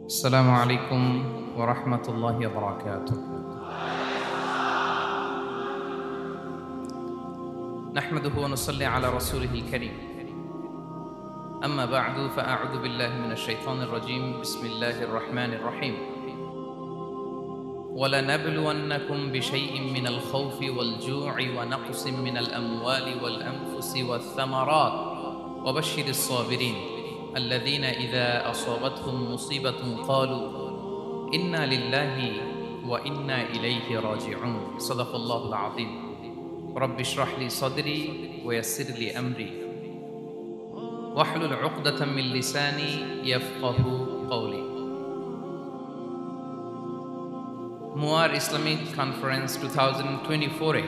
السلام عليكم ورحمة الله وبركاته. نحمده ونصلي على رسوله الكريم. أما بعد فأعوذ بالله من الشيطان الرجيم. بسم الله الرحمن الرحيم. ولنبلونكم بشيء من الخوف والجوع ونقص من الأموال والأنفس والثمرات وبشر الصابرين الذين إذا أصابتهم مصيبة قالوا إنا لله وإنا إليه راجعون. صدق الله العظيم. رب اشرح لي صدري ويسر لي أمري واحلل عقدة من لساني يفقه قولي. মুয়ার Islamic conference 2024-এ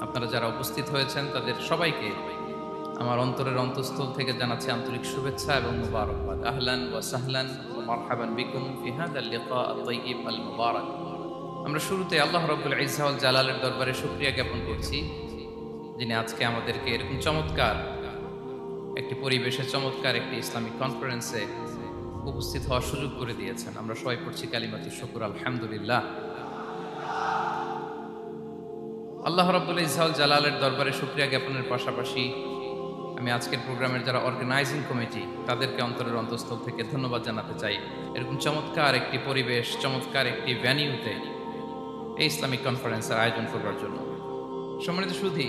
আপনারা যারা উপস্থিত হয়েছেন তাদের সবাইকে আমার অন্তরের অন্তঃস্থল থেকে জানাচ্ছি আন্তরিক শুভেচ্ছা এবং মুবারকবাদ। আহলান ওয়া সাহলান ওয়া মারহাবান বিকুম ফি হাযাল লিকা আত-তাইয়িব আল মুবারাক। আমরা শুরুতে আল্লাহ রাব্বুল ইজ্জা ওয়াল জালালের দরবারে শুকরিয়া জ্ঞাপন করছি, যিনি আজকে আমাদেরকে এরকম চমৎকার একটি পরিবেশে চমৎকার একটি ইসলামিক কনফারেন্সে উপস্থিত হওয়ার সুযোগ করে দিয়েছেন। আমরা সবাই পড়ছি কালিমাতুশ শুকর, আলহামদুলিল্লাহ। আল্লাহ রাব্বুল ইজ্জা ওয়াল জালালের দরবারে শুকরিয়া জ্ঞাপনের পাশাপাশি আমি আজকের প্রোগ্রামের যারা অর্গানাইজিং কমিটি তাদেরকে অন্তরের অন্তঃস্থল থেকে ধন্যবাদ জানাতে চাই। এরকম চমৎকার একটি পরিবেশ, চমৎকার একটি ভ্যানিউতে এই ইসলামিক কনফারেন্সের আয়োজন করবার জন্য। সম্মানিত সুধী,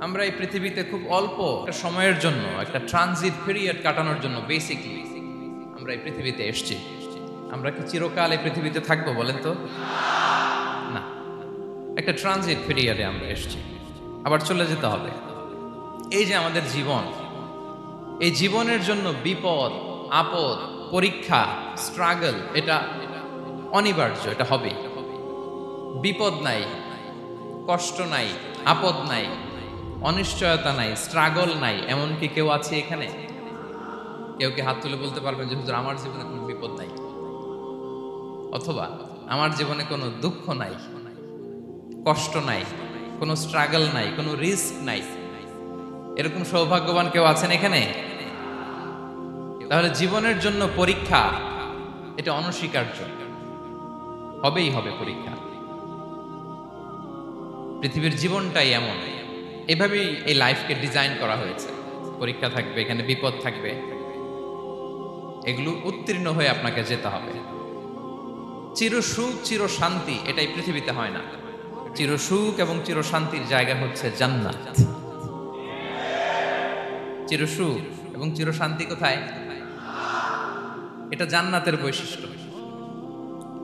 আমরা এই পৃথিবীতে খুব অল্প একটা সময়ের জন্য, একটা ট্রানজিট পিরিয়ড কাটানোর জন্য বেসিকলি আমরা এই পৃথিবীতে এসেছি। আমরা কি চিরকাল এই পৃথিবীতে থাকবো বলেন তো? না, একটা ট্রানজিট পিরিয়ডে আমরা এসেছি, আবার চলে যেতে হবে। এই যে আমাদের জীবন, এই জীবনের জন্য বিপদ, আপদ, পরীক্ষা, স্ট্রাগল এটা অনিবার্য, এটা হবে। বিপদ নাই, কষ্ট নাই, আপদ নাই, অনিশ্চয়তা নাই, স্ট্রাগল নাই, এমনকি কেউ আছে এখানে? কেউ কি হাত তুলে বলতে পারবেন যে হুজুর আমার জীবনে কোনো বিপদ নাই, অথবা আমার জীবনে কোনো দুঃখ নাই, কষ্ট নাই, কোনো স্ট্রাগল নাই, কোনো রিস্ক নাই? এরকম সৌভাগ্যবান কেউ আছেন এখানে? তাহলে জীবনের জন্য পরীক্ষা এটা অনস্বীকার্য, হবেই হবে পরীক্ষা। পৃথিবীর জীবনটাই এমন, এভাবেই এই লাইফকে ডিজাইন করা হয়েছে। পরীক্ষা থাকবে, এখানে বিপদ থাকবে, এগুলো উত্তীর্ণ হয়ে আপনাকে যেতে হবে। চিরসুখ চির শান্তি এটাই পৃথিবীতে হয় না। চিরসুখ এবং চির শান্তির জায়গা হচ্ছে জান্নাত। চিরসুখ এবং চির শান্তি কোথায়? এটা জান্নাতের বৈশিষ্ট্য।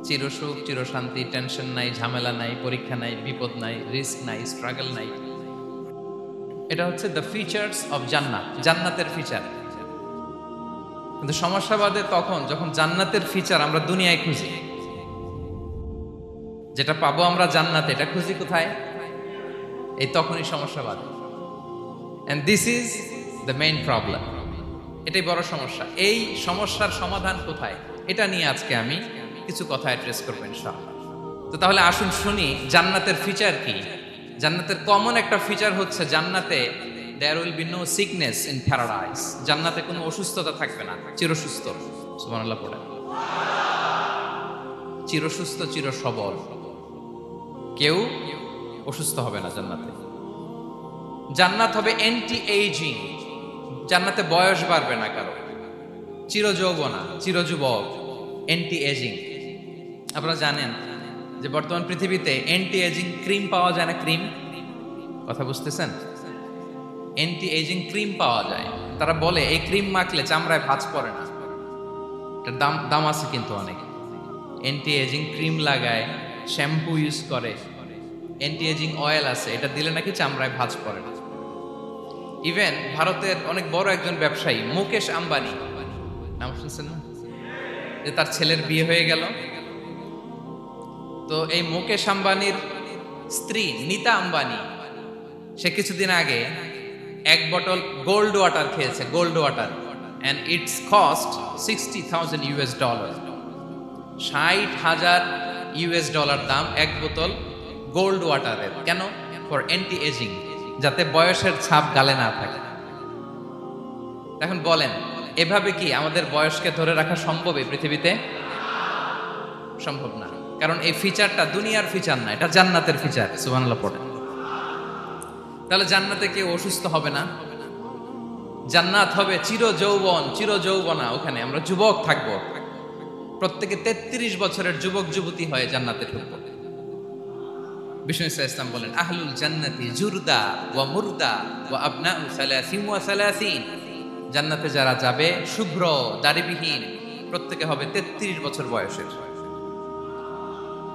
চিরসুখ চির শান্তি, টেনশন নাই, ঝামেলা নাই, পরীক্ষা নাই, বিপদ নাই, রিস্ক নাই, স্ট্রাগল নাই। এটা হচ্ছে দ্য ফিচার্স অফ জান্নাত, জান্নাতের ফিচার। কিন্তু সমস্যা বাদে তখন যখন জান্নাতের ফিচার আমরা দুনিয়ায় খুঁজি। যেটা পাবো আমরা জান্নাতে, এটা খুঁজি কোথায়? এই তখনই সমস্যা বাদে। And this is the main problem. এটাই বড় সমস্যা। এই সমস্যার সমাধান কোথায়, এটা নিয়ে আজকে আমি কিছু কথা অ্যাড্রেস করবো ইনশাআল্লাহ। তো তাহলে আসুন শুনি জান্নাতের ফিচার কি। জান্নাতের কমন একটা ফিচার হচ্ছে জান্নাতে there will be no sickness in paradise. জান্নাতে কোনো অসুস্থতা থাকবে না, চিরসুস্থ। সুবহানাল্লাহ পড়েন। চিরসুস্থ, চির সবল, কেউ অসুস্থ হবে না জান্নাতে। জান্নাত হবে অ্যান্টি এইজিং, জান্নাতে বয়স বাড়বে না কারো। চির যৌবনা, চির যুবক, অ্যান্টি এজিং। আপনারা জানেন যে বর্তমান পৃথিবীতে অ্যান্টি এজিং ক্রিম পাওয়া যায় না? ক্রিম, কথা বুঝতেছেন? অ্যান্টি এজিং ক্রিম পাওয়া যায়। তারা বলে এই ক্রিম মাখলে চামড়ায় ভাঁজ পড়ে না। এটার দাম আছে কিন্তু অনেক। অ্যান্টি এজিং ক্রিম লাগায়, শ্যাম্পু ইউজ করে, অ্যান্টি এজিং অয়েল আছে, এটা দিলে নাকি চামড়ায় ভাঁজ পড়ে না। ইভেন ভারতের অনেক বড় একজন ব্যবসায়ী মুকেশ আম্বানি, নাম শুনছেন না? যে তার ছেলের বিয়ে হয়ে গেল। তো এই মুকেশ আম্বানির স্ত্রী নীতা আম্বানি, সে কিছুদিন আগে এক বোতল গোল্ড ওয়াটার খেয়েছে, gold water, and it's cost $60,000। $60,000 দাম এক বোতল গোল্ড ওয়াটারের। কেন? ফর অ্যান্টি এজিং, যাতে বয়সের ছাপ গালে না থাকে। এখন বলেন এভাবে কি আমাদের বয়সকে ধরে রাখা সম্ভব এই পৃথিবীতে? সম্ভব না, কারণ এই ফিচারটা দুনিয়ার ফিচার না, এটা জান্নাতের ফিচার। সুবহানাল্লাহ পড়ে। তাহলে জান্নাতে কেউ অসুস্থ হবে না, জান্নাত হবে চির যৌবন, চির যৌবনা। ওখানে আমরা যুবক থাকবো, প্রত্যেকে 33 বছরের যুবক যুবতী হয়ে জান্নাতে ঢুকবো। বিষ্ণু ইসলাম বলেন, আহলুল জান্নাতি জুরদা ওয়া মুরদা ওয়া আবনাউ সালাসিন ওয়া সালাসিন। জান্নাতে যারা যাবে শুভ্র দাড়িবিহীন, প্রত্যেকে হবে 33 বছর বয়সের।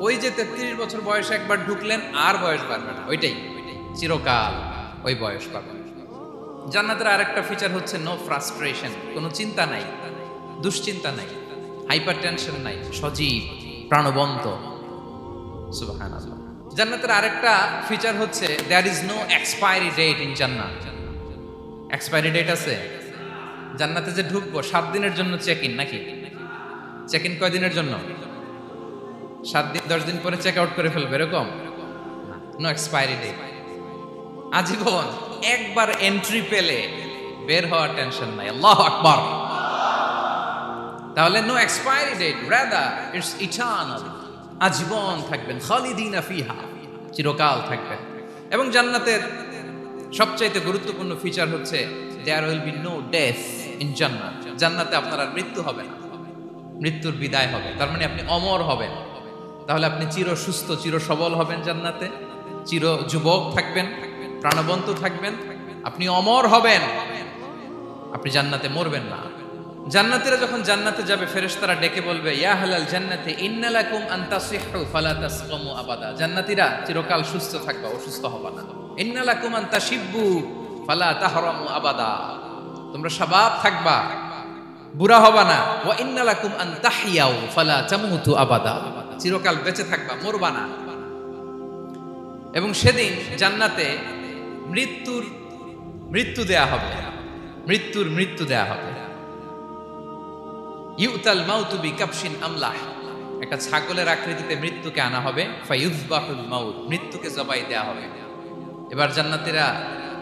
ওই যে 33 বছর বয়সে একবার ঢুকলেন, আর বয়স বাড়বে না, ওইটাই চিরকাল ওই বয়স পাবেন। জান্নাতের আরেকটা ফিচার হচ্ছে নো ফ্রাস্ট্রেশন, কোনো চিন্তা নাই, দুশ্চিন্তা নাই, হাইপার টেনশন নাই, সজীব প্রাণবন্ত। সুবহানাল্লাহ। জান্নাতের আরেকটা ফিচার হচ্ছে there is no expiry date in জান্নাত। এক্সপায়ারি ডেট আছে? জান্নাতে যে ঢুকবো 7 দিনের জন্য চেক ইন, নাকি চেক ইন কয় দিনের জন্য? 7 দিন 10 দিন পরে চেক আউট করে ফেলবে এরকম? নো এক্সপায়ারি ডেট, আজীবন। একবার এন্ট্রি পেলে বের হওয়ার টেনশন নাই। আল্লাহু আকবার। তাহলে no expiry date, rather it's eternal, আজীবন থাকবেন, খালিদিনা ফিহা, চিরকাল থাকবেন। এবং জান্নাতের সবচাইতে গুরুত্বপূর্ণ ফিচার হচ্ছে there will be no death in জান্নাত। জান্নাতে আপনার আর মৃত্যু হবে না, মৃত্যুর বিদায় হবে। তার মানে আপনি অমর হবেন। তাহলে আপনি চির সুস্থ, চির সবল হবেন জান্নাতে, চির যুবক থাকবেন, প্রাণবন্ত থাকবেন, আপনি অমর হবেন, আপনি জান্নাতে মরবেন না। জান্নাতীরা যখন জান্নাতে যাবে, ফেরেশতারা ডেকে বলবে, ইয়া আহলাল জান্নাতি ইন্না লাকুম আন তাসিহু ফালা তাসকামু আবাদা। জান্নাতীরা চিরকাল সুস্থ থাকবা, অসুস্থ হবা না। ইন্না লাকুম আন তাশিব্বু ফালা তাহরামু আবাদা, তোমরা শাবাব থাকবা, বুড়া হবা না। ওয়া ইন্না লাকুম আন তাহইয়াউ ফালা তামুতু আবাদা, চিরকাল বেঁচে থাকবা, মরবা না। এবং সেদিন জান্নাতে মৃত্যু দেয়া হবে, মৃত্যু দেয়া হবে। ইউতাল মাউতু বিকাবশিন আমলাহ, একটা ছাগলের আকৃতিতে মৃত্যুকে আনা হবে। ফায়ুযবাহুল মাউত, মৃত্যুকে জবাই দেয়া হবে। এবার জান্নাতীরা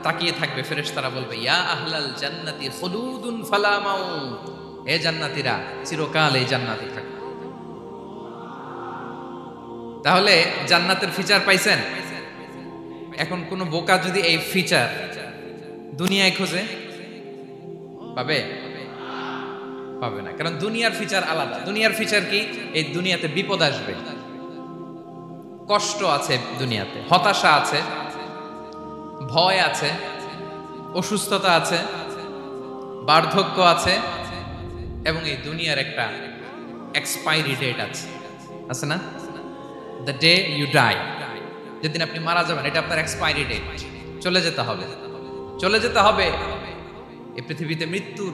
তাকিয়ে থাকবে, ফেরেশতারা বলবে, ইয়া আহলাল জান্নাতি খুলুদুন ফালা মাউত, হে জান্নাতীরা চিরকাল এই জান্নাতে থাকবে। তাহলে জান্নাতের ফিচার পাইছেন। এখন কোন বোকা যদি এই ফিচার দুনিয়ায় খোঁজে, পাবে না, কারণ দুনিয়ার ফিচার আলাদা। দুনিয়ার ফিচার কি? এই দুনিয়াতে বিপদ আসবে, কষ্ট আছে, দুনিয়াতে হতাশা আছে, ভয় আছে, অসুস্থতা আছে, বার্ধক্য আছে, এবং এই দুনিয়ার একটা এক্সপায়ারি ডেট আছে না? দ্য ডে ইউ ডাই, যেদিন আপনি মারা যাবেন, এটা আপনার এক্সপায়ারি ডেট। চলে যেতে হবে। এই পৃথিবীতে মৃত্যুর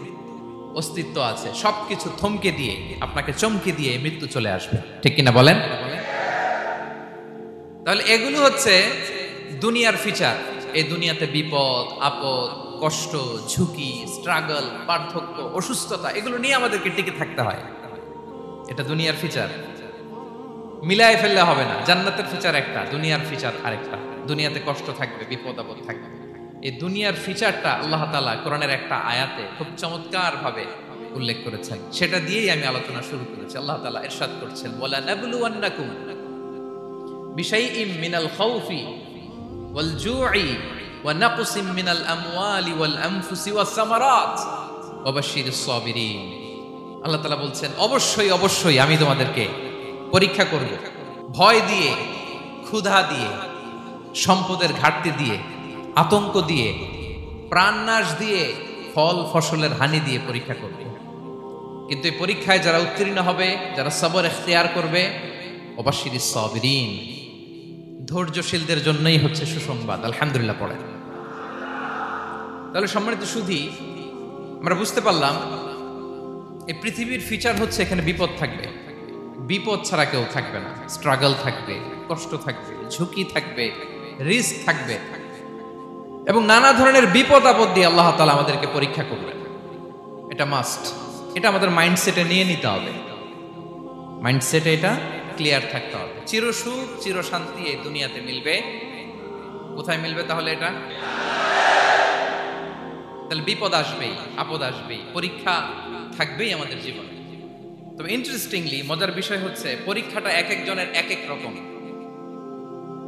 অস্তিত্ব আছে। সবকিছু থমকে দিয়ে, আপনাকে চমকে দিয়ে মৃত্যু চলে আসবে, ঠিক কিনা বলেন? তাহলে এগুলো হচ্ছে দুনিয়ার ফিচার। এই দুনিয়াতে বিপদ আপদ, কষ্ট, ঝুঁকি, স্ট্রাগল, বার্ধক্য, অসুস্থতা, এগুলো নিয়ে আমাদেরকে টিকে থাকতে হয়। এটা দুনিয়ার ফিচার, মিলায় ফেললে হবে না। জান্নাতের ফিচার একটা, দুনিয়ার ফিচার আরেকটা। দুনিয়াতে কষ্ট থাকবে, বিপদ আপদ থাকবে। এই দুনিয়ার ফিচারটা আল্লাহ তাআলা কোরআনের একটা আয়াতে খুব চমৎকার ভাবে উল্লেখ করেছেন। সেটা দিয়েই আমি আলোচনা শুরু করেছি। আল্লাহ তাআলা ইরশাদ করছেন, ওয়ালা নাবলুওয়ান্নাকুম বিশাইইম মিনাল খাউফি ওয়াল জুই ওয়া নাকসিম মিনাল আমওয়ালি ওয়াল আনফুসি ওয়াস সামারাত ওয়া বাশশিরিস সাবিরিন। আল্লাহ তাআলা বলছেন, অবশ্যই আমি তোমাদেরকে পরীক্ষা করব, ভয় দিয়ে, ক্ষুধা দিয়ে, সম্পদের ঘাটতি দিয়ে, আতঙ্ক দিয়ে, প্রাণনাশ দিয়ে, ফল ফসলের হানি দিয়ে পরীক্ষা করবে। কিন্তু এই পরীক্ষায় যারা উত্তীর্ণ হবে, যারা সবর ইখতিয়ার করবে, ওয়াবাশশিরিস সাবিরিন, ধৈর্যশীলদের জন্যই হচ্ছে সুসংবাদ। আলহামদুলিল্লাহ পড়ে। তাহলে সম্মানিত সুধী, আমরা বুঝতে পারলাম এই পৃথিবীর ফিচার হচ্ছে এখানে বিপদ থাকবে, বিপদ ছাড়া কেউ থাকবে না। স্ট্রাগল থাকবে, কষ্ট থাকবে, ঝুঁকি থাকবে, রিস্ক থাকবে, এবং নানা ধরনের বিপদ আপদ দিয়ে আল্লাহ তাআলা আমাদেরকে পরীক্ষা করবেন। এটা মাস্ট, এটা আমাদের মাইন্ডসেটে নিয়ে নিতে হবে। মাইন্ডসেটে এটা ক্লিয়ার থাকতে হবে। চিরসুখ চির শান্তি এই দুনিয়াতে মিলবে। কোথায় মিলবে তাহলে এটা? তাহলে বিপদ আসবেই, আপদ আসবেই, পরীক্ষা থাকবেই আমাদের জীবনে। তবে ইন্টারেস্টিংলি মজার বিষয় হচ্ছে পরীক্ষাটা এক একজনের এক এক রকম।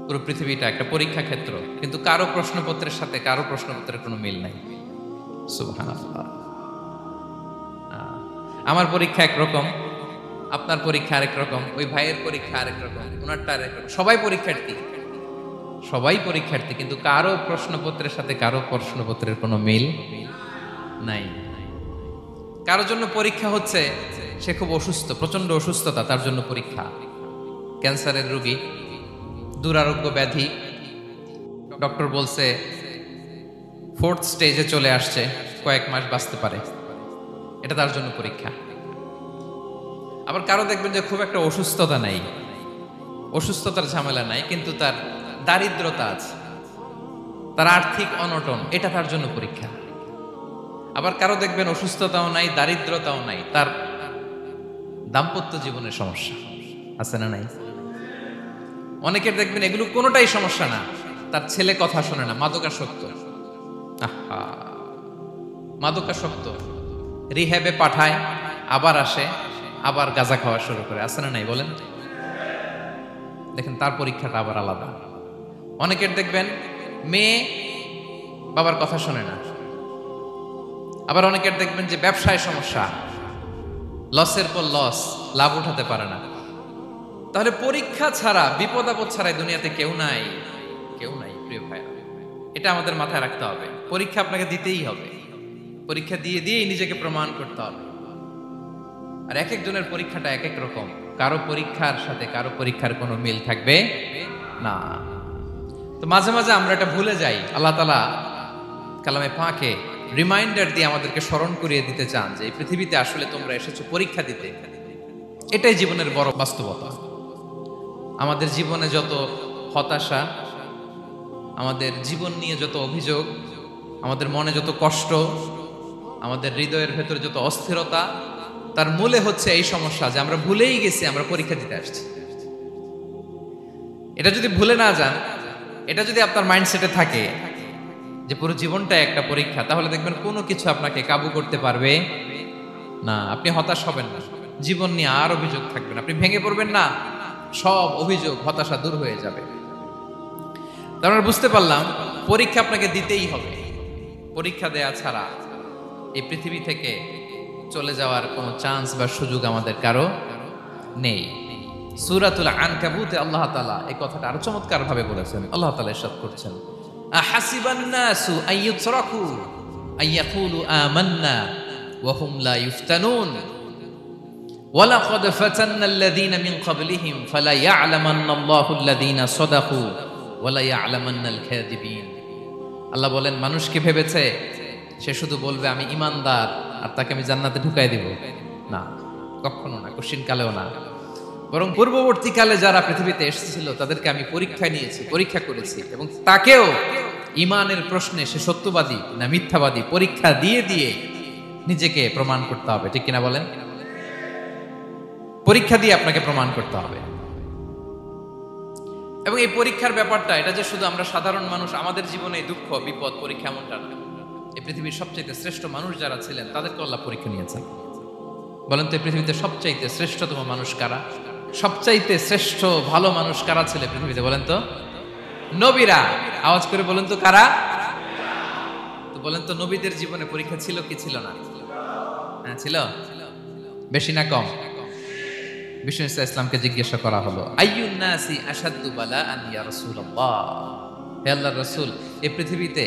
পুরো পৃথিবীটা একটা পরীক্ষা ক্ষেত্র, কিন্তু কারো প্রশ্নপত্রের সাথে কারো প্রশ্নপত্রের কোনো মিল নাই। সুবহানাল্লাহ। আমার পরীক্ষা একরকম, আপনার পরীক্ষা আরেক রকম, ওই ভাইয়ের পরীক্ষা আরেক রকম, ওনারটা আরেক রকম। সবাই পরীক্ষার্থী, সবাই পরীক্ষার্থী, কিন্তু কারো প্রশ্নপত্রের সাথে কারো প্রশ্নপত্রের কোনো মিল নাই। কারোর জন্য পরীক্ষা হচ্ছে সে খুব অসুস্থ, প্রচন্ড অসুস্থতা, তার জন্য পরীক্ষা। ক্যান্সারের রোগী, দুরারোগ্য ব্যাধি, ডক্টর বলছে 4th স্টেজে চলে আসছে, কয়েক মাস বাঁচতে পারে, এটা তার জন্য পরীক্ষা। আবার কারো দেখবেন যে খুব একটা অসুস্থতা নাই, অসুস্থতার ঝামেলা নাই, কিন্তু তার দারিদ্রতা আছে, তার আর্থিক অনটন, এটা তার জন্য পরীক্ষা। আবার কারো দেখবেন অসুস্থতাও নাই, দারিদ্রতাও নাই, তার দাম্পত্য জীবনের সমস্যা আছে না নাই? অনেকের দেখবেন এগুলো কোনোটাই সমস্যা না, তার ছেলে কথা শোনে না, মাদকাসক্ত। আহা, মাদকাসক্ত, রিহ্যাবে পাঠায়, আবার আসে, আবার গাঁজা খাওয়া শুরু করে, আছে না নাই বলেন? দেখেন তার পরীক্ষাটা আবার আলাদা। অনেকের দেখবেন মেয়ে বাবার কথা শোনে না। আবার অনেকের দেখবেন যে ব্যবসায় সমস্যা, লসের পর লস, লাভ উঠাতে পারে না। তাহলে পরীক্ষা ছাড়া, বিপদ আপদ ছাড়াই দুনিয়াতে কেউ নাই, কেউ নাই প্রিয় ভাই। এটা আমাদের মাথায় রাখতে হবে। পরীক্ষা আপনাকে দিতেই হবে, পরীক্ষা দিয়ে দিয়েই নিজেকে প্রমাণ করতে হবে। আর এক একজনের পরীক্ষাটা এক এক রকম, কারো পরীক্ষার সাথে কারো পরীক্ষার কোনো মিল থাকবে না। তো মাঝে মাঝে আমরা এটা ভুলে যাই। আল্লাহ তাআলা কালামে পাকে রিমাইন্ডার দিয়ে আমাদেরকে স্মরণ করিয়ে দিতে চান যে এই পৃথিবীতে আসলে তোমরা এসেছো পরীক্ষা দিতে। এটাই জীবনের বড় বাস্তবতা। আমাদের জীবনে যত হতাশা, আমাদের জীবন নিয়ে যত অভিযোগ, আমাদের মনে যত কষ্ট, আমাদের হৃদয়ের ভেতরে যত অস্থিরতা, তার মূলে হচ্ছে এই সমস্যা যে আমরা ভুলেই গেছি আমরা পরীক্ষা দিতে আসছি। এটা যদি ভুলে না যান, এটা যদি আপনার মাইন্ডসেটে থাকে যে পুরো জীবনটা একটা পরীক্ষা, তাহলে দেখবেন কোনো কিছু আপনাকে কাবু করতে পারবে না। আপনি হতাশ হবেন না, জীবন নিয়ে আর অভিযোগ থাকবে না, আপনি ভেঙে পড়বেন না, সব অভিযোগ হতাশা দূর হয়ে যাবে। তারপর বুঝতে পারলাম পরীক্ষা আপনাকে দিতেই হবে। পরীক্ষা দেয়া ছাড়া এই পৃথিবী থেকে চলে যাওয়ার কোনো চান্স বা সুযোগ আমাদের কারো নেই। সূরাতুল আনকাবুতে আল্লাহ তাআলা এই কথাটা আরো চমৎকার ভাবে বলেছেন। আল্লাহ তাআলা ইরশাদ করছেন, আহাসিবান নাসু আইয়ুতরাকু আইয়াকুলু আমান্না ওয়া হুম লা ইফতানুন ওয়ালাকাদ ফাতান্নাল্লাযীনা মিন ক্বাবলিহিম ফালা ইয়া'লামান্নাল্লাহু আল্লাযীনা সাদাকু ওয়ালা ইয়া'লামান্নাল কাযিবিন। আল্লাহ বলেন, মানুষ কি ভেবেছে সে শুধু বলবে আমি ঈমানদার আর তাকে আমি জান্নাতে ঢুকাই দিব? না, কখনো না, কঠিন কালেও না। বরং পূর্ববর্তীকালে যারা পৃথিবীতে এসেছিল তাদেরকে আমি পরীক্ষায় নিয়েছি, পরীক্ষা করেছি, এবং তাকেও ঈমানের প্রশ্নে সে সত্যবাদী না মিথ্যাবাদী পরীক্ষা দিয়ে দিয়ে নিজেকে প্রমাণ করতে হবে। ঠিক কিনা বলেন? পরীক্ষা দিয়ে আপনাকে প্রমাণ করতে হবে। এবং এই পরীক্ষার ব্যাপারটা, এটা যে শুধু আমরা সাধারণ মানুষ আমাদের জীবনে দুঃখ বিপদ পরীক্ষা এমনটা না। এই পৃথিবীর সবচাইতে শ্রেষ্ঠ মানুষ যারা ছিলেন তাদেরকে আল্লাহ পরীক্ষা নিয়েছেন। বলেন তো এই পৃথিবীতে সবচাইতে শ্রেষ্ঠতম মানুষ কারা? সবচাইতে শ্রেষ্ঠ ভালো মানুষ কারা ছিল পৃথিবীতে? বলেন তো নবীরা। আওয়াজ করে বলেন তো কারা? তো বলেন তো নবীদের জীবনে পরীক্ষা ছিল কি ছিল না? হ্যাঁ ছিল। বেশি না কম? বিষ্ণু ইসলামকে জিজ্ঞাসা করা হলো, আইয়ুন নাসি আশাদ্দু বালাআন ইয়া রাসূলুল্লাহ, হে আল্লাহর রাসূল, এই পৃথিবীতে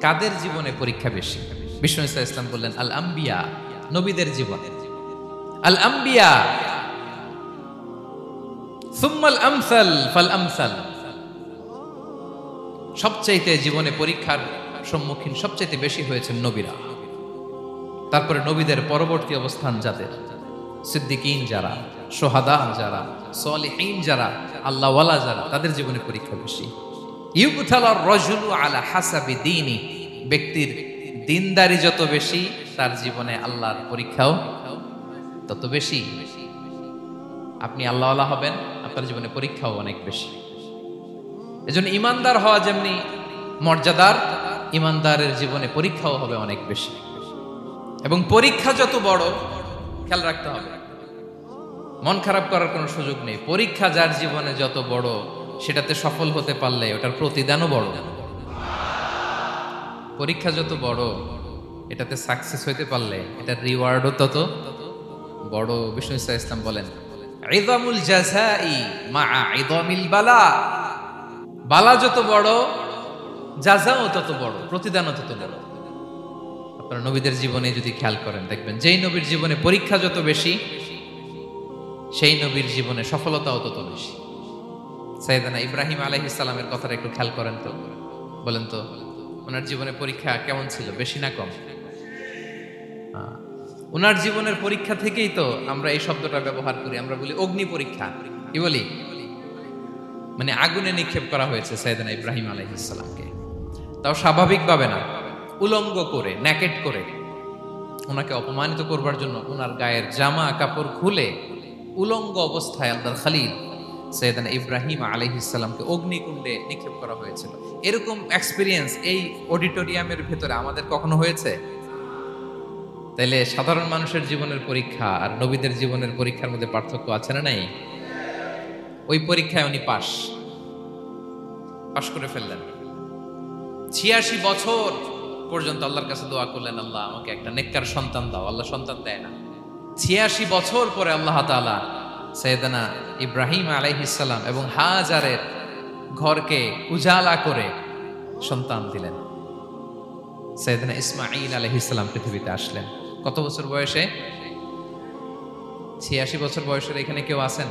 কাদের জীবনে পরীক্ষা বেশি? বিষ্ণু ইসলাম বললেন, আল আম্বিয়া, নবীদের জীবন। আল আম্বিয়া সুম্মাল আমসাল ফাল আমসাল, সবচাইতে জীবনে পরীক্ষার সম্মুখীন সবচাইতে বেশি হয়েছেন নবীরা। তারপরে নবীদের পরবর্তী অবস্থান যাদের, সিদ্দিকিন যারা, সোহাদা যারা, সলিহিন যারা, আল্লাহওয়ালা যারা, তাদের জীবনে পরীক্ষা বেশি। ইউবতালার রাজুলু আলা হাসাবি দীনি, ব্যক্তির দিনদারি যত বেশি তার জীবনে আল্লাহর পরীক্ষাও তত বেশি। আপনি আল্লাহওয়ালা হবেন, আপনার জীবনে পরীক্ষাও অনেক বেশি। এজন্য ইমানদার হওয়া যেমনি মর্যাদার, ইমানদারের জীবনে পরীক্ষাও হবে অনেক বেশি। এবং পরীক্ষা যত বড়, খেয়াল রাখতে হবে, মন খারাপ করার কোনো সুযোগ নেই। পরীক্ষা যার জীবনে যত বড়, সেটাতে সফল হতে পারলে ওটার প্রতিদানও বড়। পরীক্ষা যত বড়, এটাতে সাকসেস হইতে পারলে এটার রিওয়ার্ডও তত বড়। বিষ্ণু ইসলাম বলেন, ইযামুল জাযাই মা'a ইযামিল বালা। বালা যত বড়, জাযাও তত বড়, প্রতিদানও তত বড়। আপনারা নবীদের জীবনে যদি খেয়াল করেন, দেখবেন যেই নবীর জীবনে পরীক্ষা যত বেশি, সেই নবীর জীবনে সফলতাও তত বেশি। সাইয়েদনা ইব্রাহিম আলাইহিস সালামের কথাটা একটু খেয়াল করেন তো, বলেন তো ওনার জীবনে পরীক্ষা কেমন ছিল, বেশি না কম? ওনার জীবনের পরীক্ষা থেকেই তো আমরা এই শব্দটা ব্যবহার করি। আমরা বলি অগ্নি পরীক্ষা। কি বলি? মানে আগুনে নিক্ষেপ করা হয়েছে সাইয়েদনা ইব্রাহিম আলাইহিস সালামকে, তাও স্বাভাবিকভাবে না, উলঙ্গ করে, ন্যাকেড করে ওনাকে অপমানিত করবার জন্য ওনার গায়ের জামা কাপড় খুলে উলঙ্গ অবস্থায় আল্লাহর খলিল সাইয়েদনা ইব্রাহিম আলাইহিস সালামকে অগ্নিকুণ্ডে নিক্ষেপ করা হয়েছিল। এরকম এক্সপেরিয়েন্স এই অডিটোরিয়ামের ভেতরে আমাদের কখনো হয়েছে? তাইলে সাধারণ মানুষের জীবনের পরীক্ষা আর নবীদের জীবনের পরীক্ষার মধ্যে পার্থক্য আছে না নাই? ওই পরীক্ষায় উনি পাশ করে ফেললেন। ৮৬ বছর পর্যন্ত আল্লাহর কাছে দোয়া করলেন, আল্লাহ আমাকে একটা নেককার সন্তান দাও। আল্লাহ সন্তান দেয় না। ৮৬ বছর পরে আল্লাহ তাআলা সাইয়েদনা ইব্রাহিম আলাইহিস সালাম এবং হাজারের ঘরকে উজালা করে সন্তান দিলেন। সাইয়েদনা ইসমাঈল আলাইহিস সালাম পৃথিবীতে আসলেন কত বছর বয়সে? ৮৬ বছর বয়সের এখানে কেউ আছেন?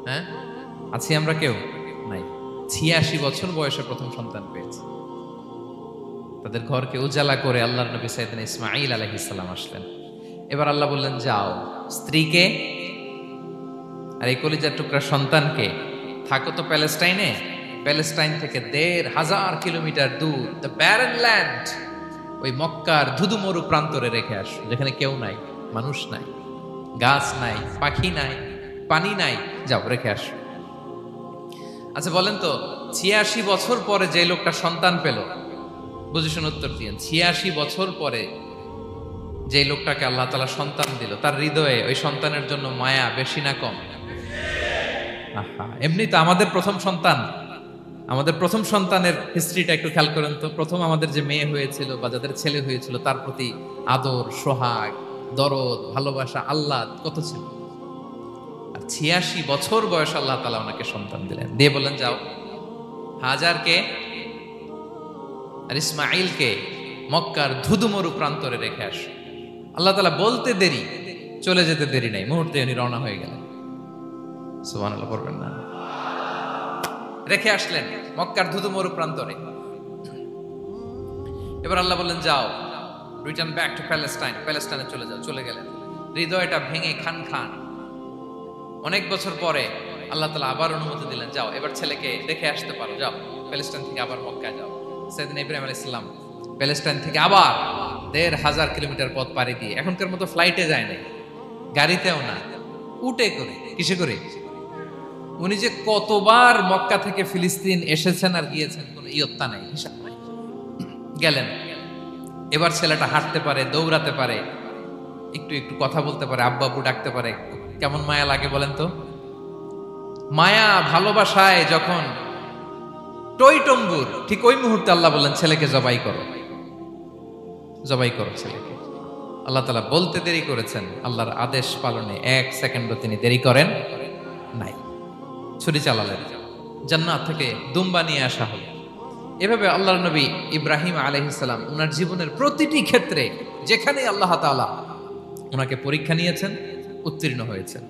হ্যাঁ, আছি আমরা? কেউ নাই। ৮৬ বছর বয়সে প্রথম সন্তান পেয়েছে। তাদের ঘরকে উজালা করে আল্লাহর নবী সাইয়েদনা ইসমাঈল আলাইহিস সালাম আসলেন। এবার আল্লাহ বললেন, যাও স্ত্রীকে আর এই কলিজার টুকরা সন্তানকে, থাকো তো প্যালেস্টাইনে, প্যালেস্টাইন থেকে ১৫০০ কিলোমিটার দূর, দ্য ব্যারেন ল্যান্ড, ওই মক্কার ধুধুমরু প্রান্তরে রেখে আসো, যেখানে কেউ নাই, মানুষ নাই, গাছ নাই, পাখি নাই, পানি নাই, যাও রেখে আসো। আচ্ছা বলেন তো, ৮৬ বছর পরে যে লোকটা সন্তান পেল, বুঝে শুনে উত্তর দিয়েন, ৮৬ বছর পরে যে লোকটাকে আল্লাহ তাআলা সন্তান দিল, তার হৃদয়ে ওই সন্তানের জন্য মায়া বেশি না কম? এমনি তো আমাদের প্রথম সন্তানের হিস্ট্রিটা একটু খেয়াল করেন তো। প্রথম আমাদের যে মেয়ে হয়েছিল বা যাদের ছেলে হয়েছিল, তার প্রতি আদর, সোহাগ, দরদ, ভালোবাসা, আহ্লাদ কত ছিল। আর ৮৬ বছর বয়স আল্লাহ তাআলা ওনাকে সন্তান দিলেন, দিয়ে বললেন, যাও হাজারকে আর ইসমাঈলকে মক্কার ধুধুমরু প্রান্তরে রেখে আসো। আল্লাহ তাআলা বলতে দেরি, চলে যেতে দেরি নাই, মুহূর্তে উনি রওনা হয়ে গেলেন। সুবহানাল্লাহ পড়বেন না? রেখে আসলেন মক্কার ধুধুমরু প্রান্তরে। এবার আল্লাহ বললেন, যাও রিটার্ন ব্যাক টু প্যালেস্টাইন, প্যালেস্টাইনে চলে যাও। চলে গেলেন, হৃদয়টা ভেঙে খান খান। অনেক বছর পরে আল্লাহ তাআলা আবার অনুমতি দিলেন, যাও এবার ছেলেকে দেখে আসতে পারো, যাও প্যালেস্টাইন থেকে আবার মক্কায় যাও। সাইয়েদনা ইব্রাহিম আলাইহিস সালাম প্যালেস্টাইন থেকে আবার ১৫০০ কিলোমিটার পথ পাড়ি দিয়ে, এখনকার মতো ফ্লাইটে যায় নাই, গাড়িতেও না, উটে করে। কিসে করে? উনি যে কতবার মক্কা থেকে ফিলিস্তিন এসেছেন আর গিয়েছেন, কোনো ইয়ত্তা নাই, হিসাব নাই। গেলেন, এবার ছেলেটা হাঁটতে পারে, দৌড়াতে পারে, একটু একটু কথা বলতে পারে, আব্বু আব্বু ডাকতে পারে। কেমন মায়া লাগে বলেন তো? মায়া ভালোবাসায় যখন টইটম্বুর, ঠিক ওই মুহূর্তে আল্লাহ বললেন, ছেলেকে জবাই করো, জবাই করো ছেলেকে। আল্লাহ তাআলা বলতে দেরি করেছেন, আল্লাহর আদেশ পালনে ১ সেকেন্ডও তিনি দেরি করেন নাই। ছুরি চালালেন, জান্নাত থেকে দুম্বা নিয়ে আসা হলো। এভাবে আল্লাহর নবী ইব্রাহিম আলাইহিস সালাম ওনার জীবনের প্রতিটি ক্ষেত্রে যেখানে আল্লাহ তাআলা ওনাকে পরীক্ষা নিয়েছেন, উত্তীর্ণ হয়েছেন।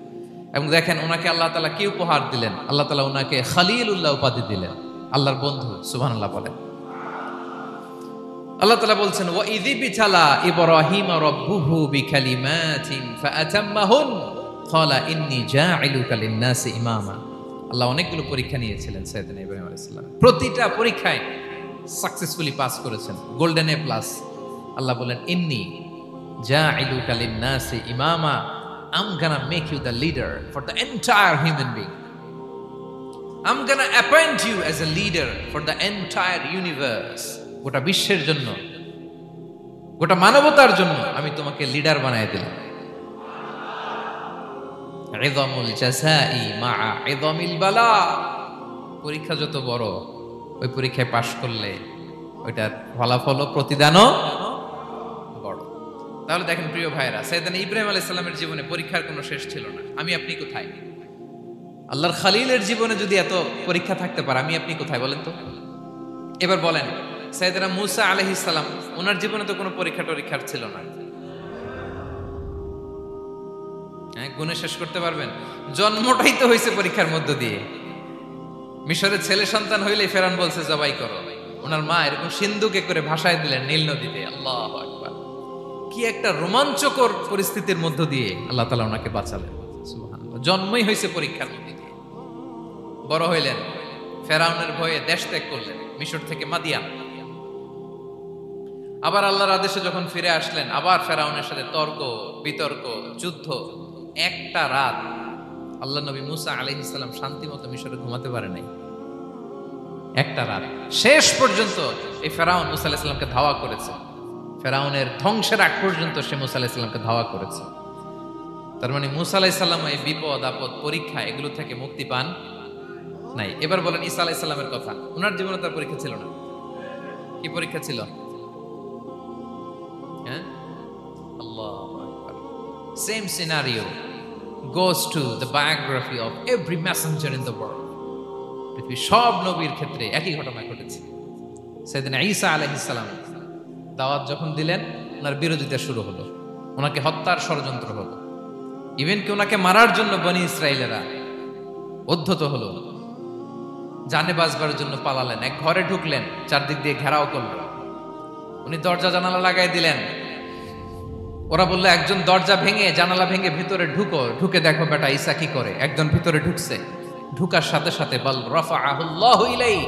এবং দেখেন ওনাকে আল্লাহ তাআলা কি উপহার দিলেন? আল্লাহ তাআলা ওনাকে খলিলুল্লাহ উপাধি দিলেন, আল্লাহর বন্ধু। সুবহানাল্লাহ বলেন। আল্লাহ তাআলা বলছেন, ওয়া ইযিবতালা ইব্রাহিম রাব্বুহু বিকালিমাতিন ফাআতাম্মাহুন ক্বালা ইন্নী জাঈলুকা লিন-নাসি ইমামা। আল্লাহ অনেকগুলো পরীক্ষা নিয়েছিলেন সাইয়েদনা ইব্রাহিম আলাইহিস সালাম, প্রতিটা পরীক্ষায় সাকসেসফুলি পাস করেছেন, গোল্ডেন এ প্লাস। আল্লাহ বলেন, ইন্নী জাঈলুকা লিন-নাসি ইমামা, I'm gonna make you the leader for the entire human being. I'm gonna appoint you as a leader for the entire universe. গোটা বিশ্বের জন্য, গোটা মানবতার জন্য আমি তোমাকে লিডার বানায় দিলাম। ইযামুল জাযাই মা ইযামিল বালা, পরীক্ষা যত বড়, ওই পরীক্ষায় পাশ করলে ওইটার ফলাফল ও প্রতিদানও বড়। তাহলে দেখেন প্রিয় ভাইরা, সাইয়েদনা ইব্রাহিম আলাইহিস সালামের জীবনে পরীক্ষার কোনো শেষ ছিল না। আমি আপনি কোথায়? আল্লাহর খালিলের জীবনে যদি এত পরীক্ষা থাকতে পারে, আমি আপনি কোথায় বলেন তো? এবার বলেন, সাইয়েদনা মূসা আলাইহিস সালাম, ওনার জীবনে তো কোনো পরীক্ষা টরীক্ষার ছিল না। হ্যাঁ, গুণে শেষ করতে পারবেন? জন্মটাই তো হয়েছে পরীক্ষার মধ্য দিয়ে। মিশরের ছেলে সন্তান হইলেই ফেরাউন বলছে জবাই করো। ওনার মা এরকম সিন্ধুকে করে ভাসায় দিলেন নীল নদীতে। আল্লাহু আকবার! কি একটা রোমাঞ্চকর পরিস্থিতির মধ্য দিয়ে আল্লাহ তাআলা ওনাকে বাঁচালেন। সুবহানাল্লাহ। জন্মই হয়েছে পরীক্ষার মধ্যে দিয়ে। বড় হইলেন, ফেরাউনের ভয়ে দেশ ত্যাগ করলেন, মিশর থেকে মাদিয়ান। আবার আল্লাহর আদেশে যখন ফিরে আসলেন, আবার ফেরাউনের সাথে তর্ক বিতর্ক, যুদ্ধ। একটা রাত আল্লাহ নবী মুসা আলাইহিস সালাম শান্তি মতো মিশরে ঘুমাতে পারে নাই। একটা রাত শেষ পর্যন্ত এই ফেরাউন মুসা আলাইহিস সালামকে ধাওয়া করেছে। ফেরাউনের ধ্বংসের আগ পর্যন্ত সে মুসা আলাইহিস সালামকে ধাওয়া করেছে। তার মানে মুসা আলাইহিস সালাম এই বিপদ আপদ পরীক্ষা এগুলো থেকে মুক্তি পান নাই। এবার বলেন ঈসা আলাইহিস সালামের কথা, ওনার জীবনে তার পরীক্ষা ছিল না। কি পরীক্ষা ছিল? হ্যাঁ, আল্লাহু আকবার। Same scenario goes to the biography of every messenger in the world. পৃথিবীর সব নবীর ক্ষেত্রে একই ঘটনা ঘটেছে। সাইয়েদনা ঈসা আলাইহিস সালাম দাওয়াত যখন দিলেন, ওনার বিরোধিতা শুরু হলো, ওনাকে হত্যার ষড়যন্ত্র হলো। ইভেন কি ওনাকে মারার জন্য বনি ইসরাইলেরা উদ্ধত হলো, জানে বাঁচবার জন্য পালালেন। এক ঘরে ঢুকলেন, চারদিক দিয়ে ঘেরাও করলেন, উনি দরজা জানালা লাগাই দিলেন। ওরা বললো একজন দরজা ভেঙে জানালা ভেঙে ভিতরে ঢুকো, ঢুকে দেখো বেটা ঈসা কি করে। একজন ভিতরে ঢুকছে, ঢুকার সাথে সাথে বল রাফাআহুল্লাহু ইলাইহি,